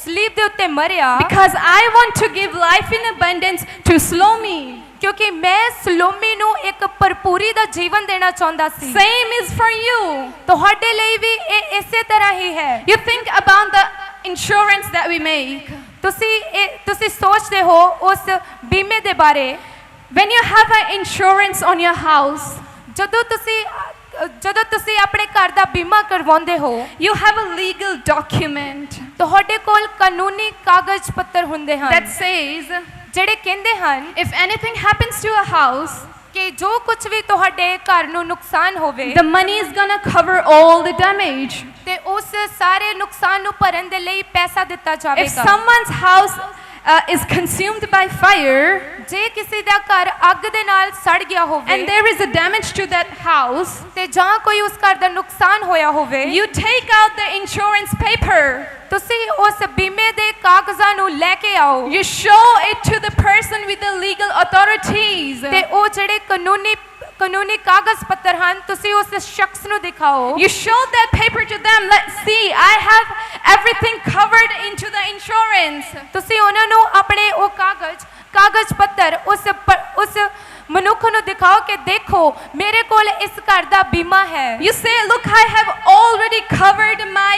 ਸਲੀਬ ਦੇ ਉੱਤੇ ਮਰਿਆ because I want to give life in abundance to Slomi. ਕਿਉਂਕਿ ਮੈਂ ਸਲੋਮੀ ਨੂੰ ਇੱਕ ਭਰਪੂਰੀ ਦਾ ਜੀਵਨ ਦੇਣਾ ਚਾਹੁੰਦਾ ਸੀ। Same is for you. ਤੁਹਾਡੇ ਲਈ ਵੀ ਇਹ ਇਸੇ ਤਰ੍ਹਾਂ ਹੀ ਹੈ। You think about the insurance that we make. ਤੁਸੀਂ ਸੋਚਦੇ ਹੋ ਉਸ ਬੀਮੇ ਦੇ ਬਾਰੇ। When you have an insurance on your house, ਜਦੋਂ ਤੁਸੀਂ ਆਪਣੇ ਘਰ ਦਾ ਬੀਮਾ ਕਰਵਾਉਂਦੇ ਹੋ, you have a legal document ਤੁਹਾਡੇ ਕੋਲ ਕਾਨੂੰਨੀ ਕਾਗਜ਼ ਪੱਤਰ ਹੁੰਦੇ ਹਨ that says ਜਿਹੜੇ ਕਹਿੰਦੇ ਹਨ if anything happens to a house, ਕਿ ਜੋ ਕੁਝ ਵੀ ਤੁਹਾਡੇ ਘਰ ਨੂੰ ਨੁਕਸਾਨ ਹੋਵੇ, the money is gonna cover all the damage. ਤੇ ਉਸ ਸਾਰੇ ਨੁਕਸਾਨ ਨੂੰ ਭਰਨ ਦੇ ਲਈ ਪੈਸਾ ਦਿੱਤਾ If ਜਾਵੇਗਾ। someone's house is consumed by fire, ਜੇ ਕਿਸੇ ਦਾ ਘਰ ਅੱਗ ਦੇ ਨਾਲ ਸੜ ਗਿਆ ਹੋਵੇ and there is a damage to that house, ਤੇ ਜਾਂ ਕੋਈ ਉਸ ਘਰ ਦਾ ਨੁਕਸਾਨ ਹੋਇਆ ਹੋਵੇ, you take out the insurance paper. ਤੁਸੀਂ ਉਸ ਬੀਮੇ ਦੇ ਕਾਗਜ਼ਾਂ ਨੂੰ ਲੈ ਕੇ ਆਓ You show it to the person with the legal authorities. ਤੇ ਉਹ ਜਿਹੜੇ ਕਾਨੂੰਨੀ ਕਾਗਜ਼ ਪੱਤਰ ਹਨ ਤੁਸੀਂ ਉਸ ਸ਼ਖਸ ਨੂੰ ਦਿਖਾਓ You show that paper to them. Let's see, I have everything covered into the insurance. ਤੁਸੀਂ ਉਹਨਾਂ ਨੂੰ ਆਪਣੇ ਉਹ ਕਾਗਜ਼ ਪੱਤਰ ਉਸ ਮਨੁੱਖ ਨੂੰ ਦਿਖਾਓ ਕਿ ਦੇਖੋ ਮੇਰੇ ਕੋਲ ਇਸ ਘਰ ਦਾ ਬੀਮਾ ਹੈ You say, look, I have already covered my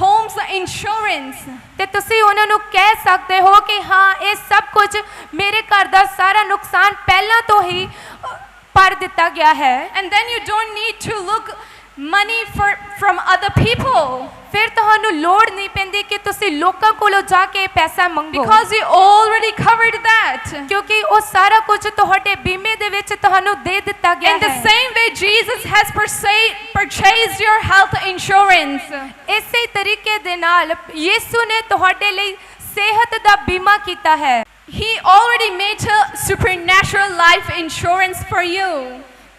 home's insurance. ਤੇ ਤੁਸੀਂ ਉਹਨਾਂ ਨੂੰ ਕਹਿ ਸਕਦੇ ਹੋ ਕਿ ਹਾਂ ਇਹ ਸਭ ਕੁਝ ਮੇਰੇ ਘਰ ਦਾ ਸਾਰਾ ਨੁਕਸਾਨ ਪਹਿਲਾਂ ਤੋਂ ਹੀ ਭਰ ਦਿੱਤਾ ਗਿਆ ਹੈ And then you don't need to look money from other people. ਫਿਰ ਤੁਹਾਨੂੰ ਲੋੜ ਨਹੀਂ ਪੈਂਦੀ ਕਿ ਤੁਸੀਂ ਲੋਕਾਂ ਕੋਲੋਂ ਜਾ ਕੇ ਪੈਸਾ ਮੰਗੋ Because you already covered that. ਕਿਉਂਕਿ ਉਹ ਸਾਰਾ ਕੁਝ ਤੁਹਾਡੇ ਬੀਮੇ ਦੇ ਵਿੱਚ ਤੁਹਾਨੂੰ ਦੇ ਦਿੱਤਾ ਗਿਆ In the ਹੈ same way, Jesus has purchased your health insurance. ਇਸੇ ਤਰੀਕੇ ਦੇ ਨਾਲ ਯਿਸੂ ਨੇ ਤੁਹਾਡੇ ਲਈ ਸਿਹਤ ਦਾ ਬੀਮਾ ਕੀਤਾ ਹੈ He already made a supernatural life insurance for you.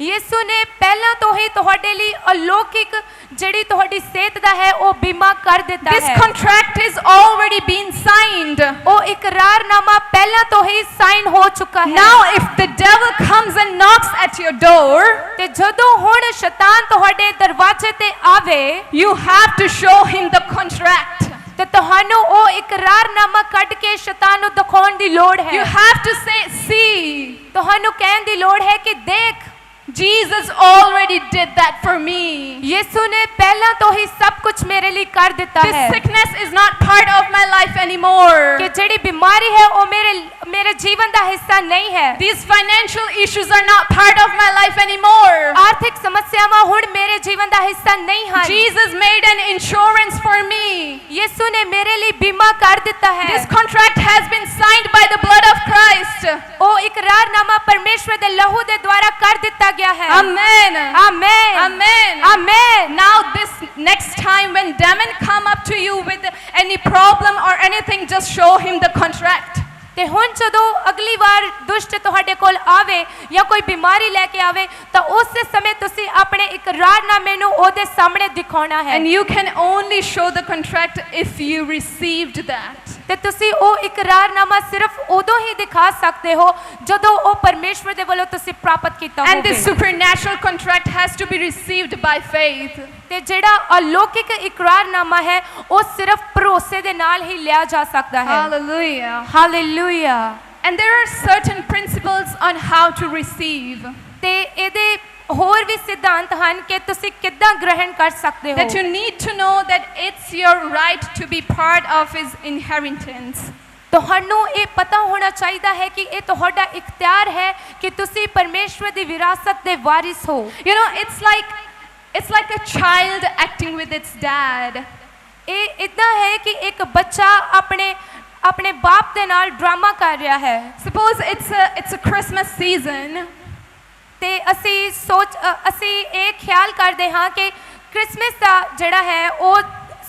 ਯਿਸੂ ਨੇ ਪਹਿਲਾਂ ਤੋਂ ਹੀ ਤੁਹਾਡੇ ਲਈ ਅਲੌਕਿਕ ਜਿਹੜੀ ਤੁਹਾਡੀ ਸਿਹਤ ਦਾ ਹੈ ਉਹ ਬੀਮਾ ਕਰ ਦਿੱਤਾ This ਹੈ contract is already been signed. ਉਹ ਇਕਰਾਰਨਾਮਾ ਪਹਿਲਾਂ ਤੋਂ ਹੀ ਸਾਈਨ ਹੋ ਚੁੱਕਾ ਹੈ Now, if the devil comes and knocks at your door, ਤੇ ਜਦੋਂ ਹੁਣ ਸ਼ੈਤਾਨ ਤੁਹਾਡੇ ਦਰਵਾਜ਼ੇ ਤੇ ਆਵੇ you have to show him the contract. ਤੇ ਤੁਹਾਨੂੰ ਉਹ ਇਕਰਾਰਨਾਮਾ ਕੱਢ ਕੇ ਸ਼ੈਤਾਨ ਨੂੰ ਦਿਖਾਉਣ ਦੀ ਲੋੜ You ਹੈ have to say, see, ਤੁਹਾਨੂੰ ਕਹਿਣ ਦੀ ਲੋੜ ਹੈ ਕਿ ਦੇਖ Jesus already did that for me. ਯਿਸੂ ਨੇ ਪਹਿਲਾਂ ਤੋਂ ਹੀ ਸਭ ਕੁਝ ਮੇਰੇ ਲਈ ਕਰ ਦਿੱਤਾ This ਹੈ sickness is not part of my life anymore. ਕਿ ਜਿਹੜੀ ਬਿਮਾਰੀ ਹੈ ਉਹ ਮੇਰੇ ਜੀਵਨ ਦਾ ਹਿੱਸਾ ਨਹੀਂ ਹੈ These financial issues are not part of my life anymore. ਆਰਥਿਕ ਸਮੱਸਿਆਵਾਂ ਹੁਣ ਮੇਰੇ ਜੀਵਨ ਦਾ ਹਿੱਸਾ ਨਹੀਂ ਹਨ Jesus made an insurance for me. ਯਿਸੂ ਨੇ ਮੇਰੇ ਲਈ ਬੀਮਾ ਕਰ ਦਿੱਤਾ ਹੈ This contract has been signed by the blood of Christ. ਉਹ ਇਕਰਾਰਨਾਮਾ ਪਰਮੇਸ਼ਵਰ ਦੇ ਲਹੂ ਦੇ ਦੁਆਰਾ ਕਰ ਦਿੱਤਾ ਗਿਆ ਹੈ Amen. Amen Amen. Amen Now this next time when demon come up to you with any problem or anything, just show him the contract. ਤੇ ਹੁਣ ਜਦੋਂ ਅਗਲੀ ਵਾਰ ਦੁਸ਼ਟ ਤੁਹਾਡੇ ਕੋਲ ਆਵੇ ਜਾਂ ਕੋਈ ਬਿਮਾਰੀ ਲੈ ਕੇ ਆਵੇ ਤਾਂ ਉਸੇ ਸਮੇਂ ਤੁਸੀਂ ਆਪਣੇ ਇਕਰਾਰਨਾਮੇ ਨੂੰ ਉਹਦੇ ਸਾਹਮਣੇ ਦਿਖਾਉਣਾ ਹੈ And you can only show the contract if you received that. ਤੇ ਤੁਸੀਂ ਉਹ ਇਕਰਾਰਨਾਮਾ ਸਿਰਫ ਉਦੋਂ ਹੀ ਦਿਖਾ ਸਕਦੇ ਹੋ ਜਦੋਂ ਉਹ ਪਰਮੇਸ਼ਵਰ ਦੇ ਵੱਲੋਂ ਤੁਸੀਂ ਪ੍ਰਾਪਤ ਕੀਤਾ And this ਹੋਵੇ supernatural contract has to be received by faith. ਤੇ ਜਿਹੜਾ ਅਲੌਕਿਕ ਇਕਰਾਰਨਾਮਾ ਹੈ ਉਹ ਸਿਰਫ ਭਰੋਸੇ ਦੇ ਨਾਲ ਹੀ ਲਿਆ ਜਾ ਸਕਦਾ ਹੈ Hallelujah. Hallelujah And there are certain principles on how to receive. ਤੇ ਇਹਦੇ ਹੋਰ ਵੀ ਸਿਧਾਂਤ ਹਨ ਕਿ ਤੁਸੀਂ ਕਿੱਦਾਂ ਗ੍ਰਹਿਣ ਕਰ ਸਕਦੇ That ਹੋ you need to know that it's your right to be part of his inheritance. ਤੁਹਾਨੂੰ ਇਹ ਪਤਾ ਹੋਣਾ ਚਾਹੀਦਾ ਹੈ ਕਿ ਇਹ ਤੁਹਾਡਾ ਇਖਤਿਆਰ ਹੈ ਕਿ ਤੁਸੀਂ ਪਰਮੇਸ਼ਵਰ ਦੀ ਵਿਰਾਸਤ ਦੇ ਵਾਰਿਸ ਹੋ You know, it's like a child acting with its dad. ਇਹ ਇਦਾਂ ਹੈ ਕਿ ਇੱਕ ਬੱਚਾ ਆਪਣੇ ਬਾਪ ਦੇ ਨਾਲ ਡਰਾਮਾ ਕਰ ਰਿਹਾ ਹੈ Suppose it's a Christmas season. ਤੇ ਅਸੀਂ ਇਹ ਖਿਆਲ ਕਰਦੇ ਹਾਂ ਕਿ ਕ੍ਰਿਸਮਸ ਦਾ ਜਿਹੜਾ ਹੈ ਉਹ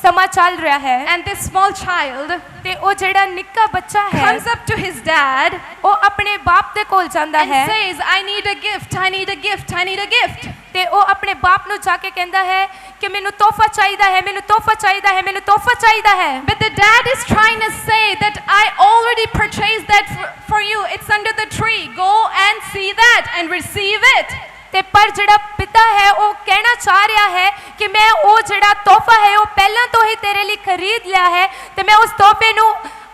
ਸਮਾਂ ਚੱਲ ਰਿਹਾ ਹੈ And this small child ਤੇ ਉਹ ਜਿਹੜਾ ਨਿੱਕਾ ਬੱਚਾ ਹੈ comes up to his dad ਉਹ ਆਪਣੇ ਬਾਪ ਦੇ ਕੋਲ ਜਾਂਦਾ and ਹੈ says, I need a gift, I need a gift, I need a gift. ਤੇ ਉਹ ਆਪਣੇ ਬਾਪ ਨੂੰ ਜਾ ਕੇ ਕਹਿੰਦਾ ਹੈ ਕਿ ਮੈਨੂੰ ਤੋਹਫਾ ਚਾਹੀਦਾ ਹੈ ਮੈਨੂੰ ਤੋਹਫਾ ਚਾਹੀਦਾ ਹੈ ਮੈਨੂੰ ਤੋਹਫਾ ਚਾਹੀਦਾ ਹੈ But the dad is trying to say that I already purchased that for you. It's under the tree. Go and see that and receive it. ਤੇ ਪਰ ਜਿਹੜਾ ਪਿਤਾ ਹੈ ਉਹ ਕਹਿਣਾ ਚਾਹ ਰਿਹਾ ਹੈ ਕਿ ਮੈਂ ਉਹ ਜਿਹੜਾ ਤੋਹਫਾ ਹੈ ਉਹ ਪਹਿਲਾਂ ਤੋਂ ਹੀ ਤੇਰੇ ਲਈ ਖਰੀਦ ਲਿਆ ਹੈ ਤੇ ਮੈਂ ਉਸ ਤੋਹਫੇ ਨੂੰ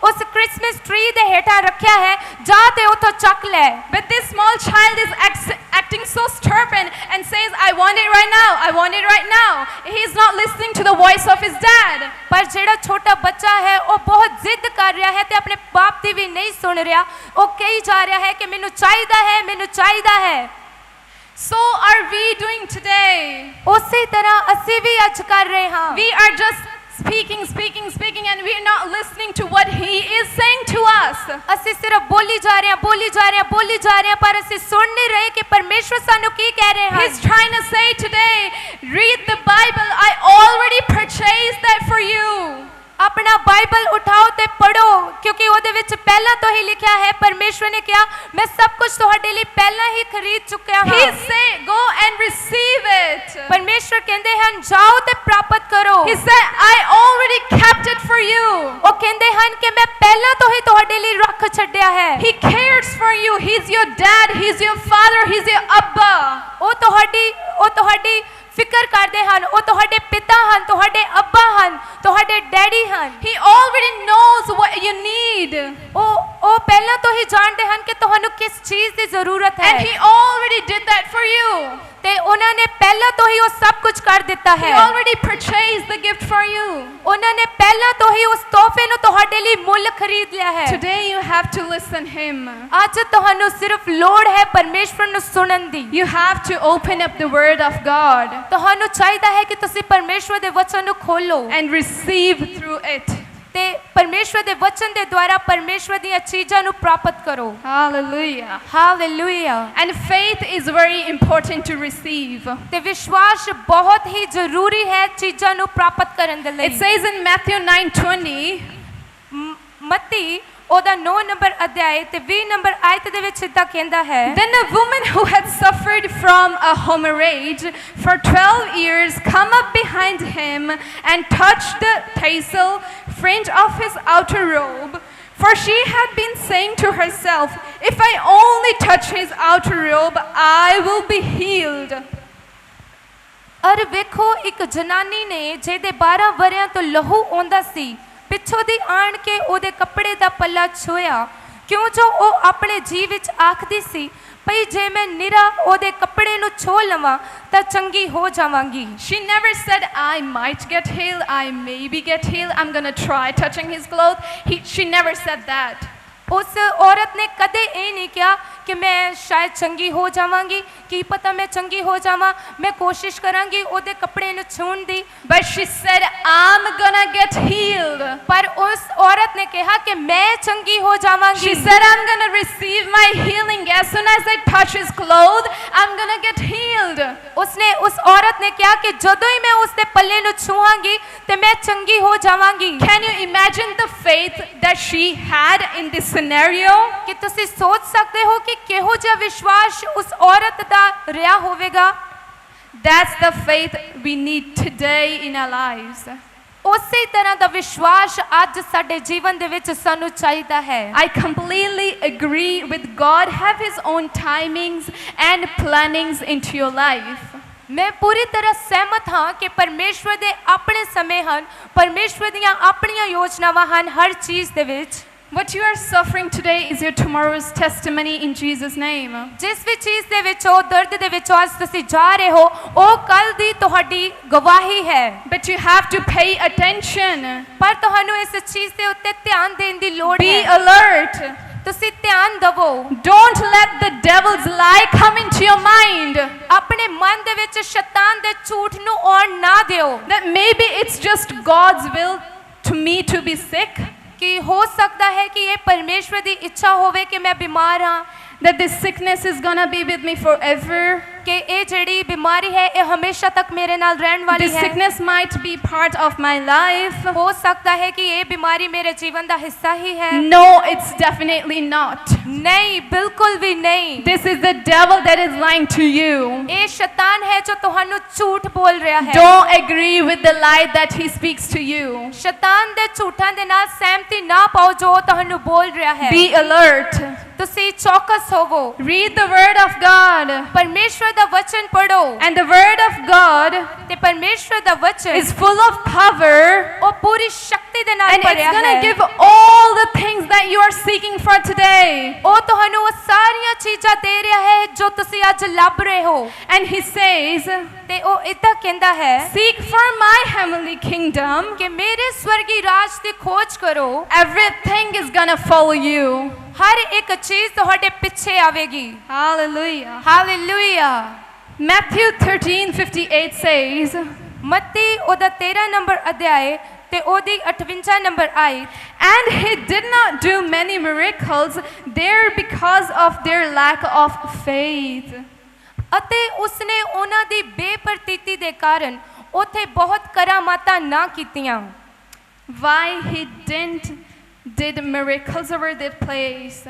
ਉਸ ਕ੍ਰਿਸਮਸ ਟਰੀ ਦੇ ਹੇਠਾਂ ਰੱਖਿਆ ਹੈ ਜਾ ਤੇ ਉਥੋਂ ਚੱਕ ਲੈ But this small child is acting so stubborn and says, I want it right now, I want it right now. He's not listening to the voice of his dad. ਪਰ ਜਿਹੜਾ ਛੋਟਾ ਬੱਚਾ ਹੈ ਉਹ ਬਹੁਤ ਜ਼ਿੱਦ ਕਰ ਰਿਹਾ ਹੈ ਤੇ ਆਪਣੇ ਬਾਪ ਦੀ ਵੀ ਨਹੀਂ ਸੁਣ ਰਿਹਾ ਉਹ ਕਹੀ ਜਾ ਰਿਹਾ ਹੈ ਕਿ ਮੈਨੂੰ ਚਾਹੀਦਾ ਹੈ ਮੈਨੂੰ ਚਾਹੀਦਾ ਹੈ So are we doing today. ਉਸੇ ਤਰ੍ਹਾਂ ਅਸੀਂ ਵੀ ਅੱਜ ਕਰ ਰਹੇ ਹਾਂ We are just speaking and we are not listening to what he is saying to us. ਅਸੀਂ ਸਿਰਫ ਬੋਲੀ ਜਾ ਰਹੇ ਹਾਂ ਪਰ ਅਸੀਂ ਸੁਣ ਨਹੀਂ ਰਹੇ ਕਿ ਪਰਮੇਸ਼ਵਰ ਸਾਨੂੰ ਕੀ ਕਹਿ ਰਹੇ ਹਨ He's trying to say today, read the Bible. I already purchased that for you. ਆਪਣਾ ਬਾਈਬਲ ਉਠਾਓ ਤੇ ਪੜੋ ਕਿਉਂਕਿ ਉਹਦੇ ਵਿੱਚ ਪਹਿਲਾਂ ਤੋਂ ਹੀ ਲਿਖਿਆ ਹੈ ਪਰਮੇਸ਼ਵਰ ਨੇ ਕਿਹਾ ਮੈਂ ਸਭ ਕੁਝ ਤੁਹਾਡੇ ਲਈ ਪਹਿਲਾਂ ਹੀ ਖਰੀਦ ਚੁੱਕਿਆ ਹਾਂ He's saying, go and receive it. ਪਰਮੇਸ਼ਵਰ ਕਹਿੰਦੇ ਹਨ ਜਾਓ ਤੇ ਪ੍ਰਾਪਤ ਕਰੋ He said, I already kept it for you. ਉਹ ਕਹਿੰਦੇ ਹਨ ਕਿ ਮੈਂ ਪਹਿਲਾਂ ਤੋਂ ਹੀ ਤੁਹਾਡੇ ਲਈ ਰੱਖ ਛੱਡਿਆ ਹੈ He cares for you. He's your dad. He's your father. He's your Abba. ਉਹ ਤੁਹਾਡੀ ਫਿਕਰ ਕਰਦੇ ਹਨ ਉਹ ਤੁਹਾਡੇ ਪਿਤਾ ਹਨ ਤੁਹਾਡੇ ਅੱਬਾ ਹਨ ਤੁਹਾਡੇ ਡੈਡੀ ਹਨ He already knows what you need. ਉਹ ਪਹਿਲਾਂ ਤੋਂ ਹੀ ਜਾਣਦੇ ਹਨ ਕਿ ਤੁਹਾਨੂੰ ਕਿਸ ਚੀਜ਼ ਦੀ ਜ਼ਰੂਰਤ ਹੈ And He already did that for you. ਤੇ ਉਹਨਾਂ ਨੇ ਪਹਿਲਾਂ ਤੋਂ ਹੀ ਉਹ ਸਭ ਕੁਝ ਕਰ ਦਿੱਤਾ He ਹੈ already purchased the gift for you. ਉਹਨਾਂ ਨੇ ਪਹਿਲਾਂ ਤੋਂ ਹੀ ਉਸ ਤੋਹਫੇ ਨੂੰ ਤੁਹਾਡੇ ਲਈ ਮੁੱਲ ਖਰੀਦ ਲਿਆ ਹੈ Today you have to listen Him. ਅੱਜ ਤੁਹਾਨੂੰ ਸਿਰਫ ਲੋੜ ਹੈ ਪਰਮੇਸ਼ਵਰ ਨੂੰ ਸੁਣਨ ਦੀ You have to open up the Word of God ਤੁਹਾਨੂੰ ਚਾਹੀਦਾ ਹੈ ਕਿ ਤੁਸੀਂ ਪਰਮੇਸ਼ਵਰ ਦੇ ਵਚਨ ਨੂੰ ਖੋਲੋ and receive through it. ਤੇ ਪਰਮੇਸ਼ਵਰ ਦੇ ਵਚਨ ਦੇ ਦੁਆਰਾ ਪਰਮੇਸ਼ਵਰ ਦੀਆਂ ਚੀਜ਼ਾਂ ਨੂੰ ਪ੍ਰਾਪਤ ਕਰੋ Hallelujah. Hallelujah And faith is very important to receive. ਤੇ ਵਿਸ਼ਵਾਸ ਬਹੁਤ ਹੀ ਜ਼ਰੂਰੀ ਹੈ ਚੀਜ਼ਾਂ ਨੂੰ ਪ੍ਰਾਪਤ ਕਰਨ ਦੇ It ਲਈ says in Matthew 9:20, ਮੱਤੀ ਉਹਦਾ 9 ਨੰਬਰ ਅਧਿਆਇ ਤੇ 20 ਨੰਬਰ ਆਇਤ ਦੇ ਵਿੱਚ ਇਦਾਂ ਕਹਿੰਦਾ ਹੈ Then a woman who had suffered from a hemorrhage for 12 years come up behind him and touched the tassel fringe of his outer robe. For she had been saying to herself, if I only touch his outer robe, I will be healed. ਅਰ ਵੇਖੋ ਇੱਕ ਜਨਾਨੀ ਨੇ ਜਿਹਦੇ 12 ਵਰਿਆਂ ਤੋਂ ਲਹੂ ਆਉਂਦਾ ਸੀ ਪਿੱਛੋਂ ਦੀ ਆਣ ਕੇ ਉਹਦੇ ਕੱਪੜੇ ਦਾ ਪੱਲਾ ਛੋਇਆ ਕਿਉਂ ਜੋ ਉਹ ਆਪਣੇ ਜੀ ਵਿੱਚ ਆਖਦੀ ਸੀ ਭਈ ਜੇ ਮੈਂ ਨਿਰਾ ਉਹਦੇ ਕੱਪੜੇ ਨੂੰ ਛੋ ਲਵਾਂ ਤਾਂ ਚੰਗੀ ਹੋ ਜਾਵਾਂਗੀ She never said, I might get healed, I maybe get healed, I'm gonna try touching his clothes. She never said that. ਉਸ ਔਰਤ ਨੇ ਕਦੇ ਇਹ ਨਹੀਂ ਕਿਹਾ ਕਿ ਮੈਂ ਸ਼ਾਇਦ ਚੰਗੀ ਹੋ ਜਾਵਾਂਗੀ ਕੀ ਪਤਾ ਮੈਂ ਚੰਗੀ ਹੋ ਜਾਵਾਂ ਮੈਂ ਕੋਸ਼ਿਸ਼ ਕਰਾਂਗੀ ਉਹਦੇ ਕੱਪੜੇ ਨੂੰ ਛੂਹਣ ਦੀ But she said, I'm gonna get healed. ਪਰ ਉਸ ਔਰਤ ਨੇ ਕਿਹਾ ਕਿ ਮੈਂ ਚੰਗੀ ਹੋ ਜਾਵਾਂਗੀ She said, I'm gonna receive my healing. As soon as I touch his clothes, I'm gonna get healed. ਉਸਨੇ ਉਸ ਔਰਤ ਨੇ ਕਿਹਾ ਕਿ ਜਦੋਂ ਹੀ ਮੈਂ ਉਸਦੇ ਪੱਲੇ ਨੂੰ ਛੂਹਾਂਗੀ ਤੇ ਮੈਂ ਚੰਗੀ ਹੋ ਜਾਵਾਂਗੀ Can you imagine the faith that she had in this scenario? ਕਿ ਤੁਸੀਂ ਸੋਚ ਸਕਦੇ ਹੋ ਕਿ ਕਿਹੋ ਜਿਹਾ ਵਿਸ਼ਵਾਸ ਉਸ ਔਰਤ ਦਾ ਰਿਹਾ ਹੋਵੇਗਾ That's the faith we need today in our lives. ਉਸੇ ਤਰ੍ਹਾਂ ਦਾ ਵਿਸ਼ਵਾਸ ਅੱਜ ਸਾਡੇ ਜੀਵਨ ਦੇ ਵਿੱਚ ਸਾਨੂੰ ਚਾਹੀਦਾ ਹੈ I completely agree with God have his own timings and plannings into your life. ਮੈਂ ਪੂਰੀ ਤਰ੍ਹਾਂ ਸਹਿਮਤ ਹਾਂ ਕਿ ਪਰਮੇਸ਼ਵਰ ਦੇ ਆਪਣੇ ਸਮੇਂ ਹਨ ਪਰਮੇਸ਼ਵਰ ਦੀਆਂ ਆਪਣੀਆਂ ਯੋਜਨਾਵਾਂ ਹਨ ਹਰ ਚੀਜ਼ ਦੇ ਵਿੱਚ What you are suffering today is your tomorrow's testimony in Jesus' name. ਜਿਸ ਵੀ ਚੀਜ਼ ਦੇ ਵਿੱਚ ਉਹ ਦਰਦ ਦੇ ਵਿੱਚ ਅੱਜ ਤੁਸੀਂ ਜਾ ਰਹੇ ਹੋ ਉਹ ਕੱਲ ਦੀ ਤੁਹਾਡੀ ਗਵਾਹੀ ਹੈ But you have to pay attention. ਪਰ ਤੁਹਾਨੂੰ ਇਸ ਚੀਜ਼ ਦੇ ਉੱਤੇ ਧਿਆਨ ਦੇਣ ਦੀ ਲੋੜ Be ਹੈ alert. ਤੁਸੀਂ ਧਿਆਨ ਦਿਵੋ Don't let the devil's lie come into your mind. ਆਪਣੇ ਮਨ ਦੇ ਵਿੱਚ ਸ਼ੈਤਾਨ ਦੇ ਝੂਠ ਨੂੰ ਆਉਣ ਨਾ ਦਿਓ That maybe it's just God's will to me to be sick. ਕਿ ਹੋ ਸਕਦਾ ਹੈ ਕਿ ਇਹ ਪਰਮੇਸ਼ਵਰ ਦੀ ਇੱਛਾ ਹੋਵੇ ਕਿ ਮੈਂ ਬਿਮਾਰ ਹਾਂ That this sickness is gonna be with me forever. ਕਿ ਇਹ ਜਿਹੜੀ ਬਿਮਾਰੀ ਹੈ ਇਹ ਹਮੇਸ਼ਾ ਤੱਕ ਮੇਰੇ ਨਾਲ ਰਹਿਣ ਵਾਲੀ This ਹੈ sickness might be part of my life. ਹੋ ਸਕਦਾ ਹੈ ਕਿ ਇਹ ਬਿਮਾਰੀ ਮੇਰੇ ਜੀਵਨ ਦਾ ਹਿੱਸਾ ਹੀ ਹੈ No, it's definitely not. ਨਹੀਂ ਬਿਲਕੁਲ ਵੀ ਨਹੀਂ This is the devil that is lying to you. ਇਹ ਸ਼ੈਤਾਨ ਹੈ ਜੋ ਤੁਹਾਨੂੰ ਝੂਠ ਬੋਲ ਰਿਹਾ ਹੈ Don't agree with the lie that he speaks to you. ਸ਼ੈਤਾਨ ਦੇ ਝੂਠਾਂ ਦੇ ਨਾਲ ਸਹਿਮਤੀ ਨਾ ਪਾਓ ਜੋ ਤੁਹਾਨੂੰ ਬੋਲ ਰਿਹਾ ਹੈ Be alert. ਤੁਸੀਂ ਚੌਕਸ ਹੋਵੋ Read the word of God. ਪਰਮੇਸ਼ਵਰ ਦਾ ਵਚਨ ਪੜੋ And the word of God ਤੇ ਪਰਮੇਸ਼ਵਰ ਦਾ ਵਚਨ is full of power. ਉਹ ਪੂਰੀ ਸ਼ਕਤੀ ਦੇ ਨਾਲ And it's ਭਰਿਆ gonna ਹੈ give all the things that you are seeking for today. ਉਹ ਤੁਹਾਨੂੰ ਉਹ ਸਾਰੀਆਂ ਚੀਜ਼ਾਂ ਦੇ ਰਿਹਾ ਹੈ ਜੋ ਤੁਸੀਂ ਅੱਜ ਲੱਭ ਰਹੇ ਹੋ And he says, ਤੇ ਉਹ ਇਦਾਂ ਕਹਿੰਦਾ ਹੈ seek for my heavenly kingdom. ਕਿ ਮੇਰੇ ਸਵਰਗੀ ਰਾਜ ਦੀ ਖੋਜ ਕਰੋ Everything is gonna follow you. ਹਰ ਇੱਕ ਚੀਜ਼ ਤੁਹਾਡੇ ਪਿੱਛੇ ਆਵੇਗੀ Hallelujah. ਹਾਲੇਲੂਇਆ Matthew 13:58 says, ਮੱਤੀ ਉਹਦਾ 13 ਨੰਬਰ ਅਧਿਆਇ ਤੇ ਉਹਦੀ 58 ਨੰਬਰ ਆਇਤ and he did not do many miracles there because of their lack of faith. ਅਤੇ ਉਸਨੇ ਉਹਨਾਂ ਦੀ ਬੇਪਰਤੀਤੀ ਦੇ ਕਾਰਨ ਉੱਥੇ ਬਹੁਤ ਕਰਾਮਾਤਾਂ ਨਾ ਕੀਤੀਆਂ why he did miracles over that place.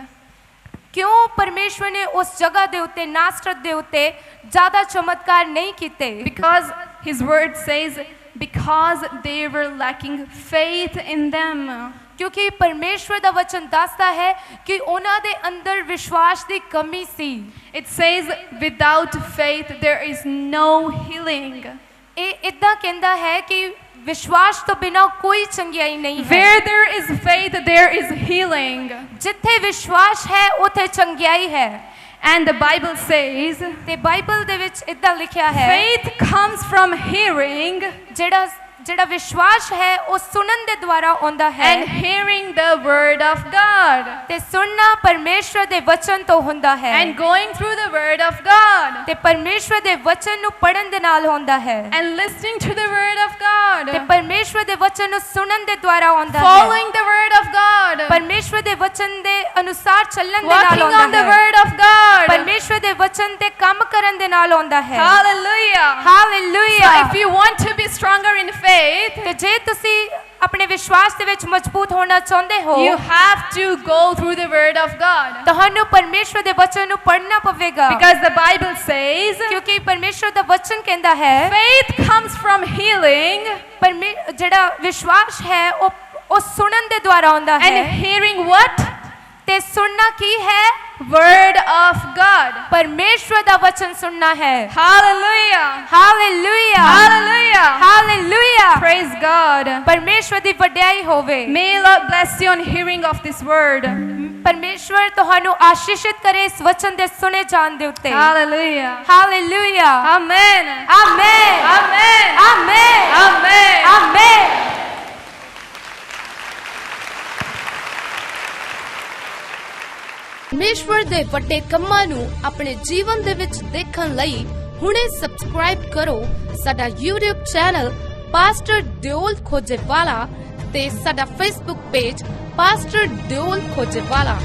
क्यों परमेश्वर ने उस जगह दे उत्ते नासरत दे उत्ते ज़्यादा चमत्कार नहीं कीते? Because his word says, because they were lacking faith in them. क्योंकि परमेश्वर दा वचन दसदा है कि उन्हां दे अंदर विश्वास दी कमी सी। It says, without faith there is no healing. ये इतना कहता है कि विश्वास तो बिना कोई चंगियाई नहीं है। Where there is faith, there is healing. जिथे विश्वास है उथे चंगियाई है। And the Bible says, ते बाइबल दे विच इतना लिखा है, faith comes from hearing, जेड़ा विश्वास है वो सुनन दे द्वारा आंदा है, and hearing the word of God, ते सुनना परमेश्वर दे वचन तो हुंदा है, and going through the word of God, ते परमेश्वर दे वचन नु पढ़न दे नाल होंदा है, and listening to the word of God, ते परमेश्वर दे वचन नु सुनन दे द्वारा आंदा है, following the word of God, परमेश्वर दे वचन दे अनुसार चलन दे नाल walking आंदा on the है, word of God. परमेश्वर दे वचन ते काम करन दे नाल आंदा है। Hallelujah. Hallelujah. So if you want to be stronger in faith, ते जे तुसी अपने विश्वास दे विच मजबूत होना चाहते हो, you have to go through the word of God. ਤੁਹਾਨੂੰ परमेश्वर दे वचन नु पढ़ना पवेगा, Because the Bible says, क्योंकि परमेश्वर दा वचन कहता है faith comes from healing, जेड़ा विश्वास है वो सुनन दे द्वारा आंदा है, and hearing what? ते सुनना की है? Word of God. परमेश्वर दा वचन सुनना है। Hallelujah. Hallelujah. Hallelujah. Hallelujah. Praise God. परमेश्वर दी वड्याई होवे। May Lord bless you on hearing of this word. परमेश्वर ਤੁਹਾਨੂੰ आशीषित करे इस वचन दे सुने जान दे उत्ते। Hallelujah. हालेलुया। Amen. आमेन। Amen. आमेन। Amen. आमेन। परमेश्वर ਦੇ ਵੱਡੇ ਕੰਮਾਂ ਨੂੰ ਆਪਣੇ ਜੀਵਨ ਦੇ ਵਿੱਚ ਦੇਖਣ ਲਈ ਹੁਣੇ ਸਬਸਕ੍ਰਾਈਬ ਕਰੋ ਸਾਡਾ YouTube ਚੈਨਲ ਪਾਸਟਰ ਦਿਓਲ ਖੋਜੇਵਾਲਾ ਤੇ ਸਾਡਾ Facebook ਪੇਜ ਪਾਸਟਰ ਦਿਓਲ ਖੋਜੇਵਾਲਾ।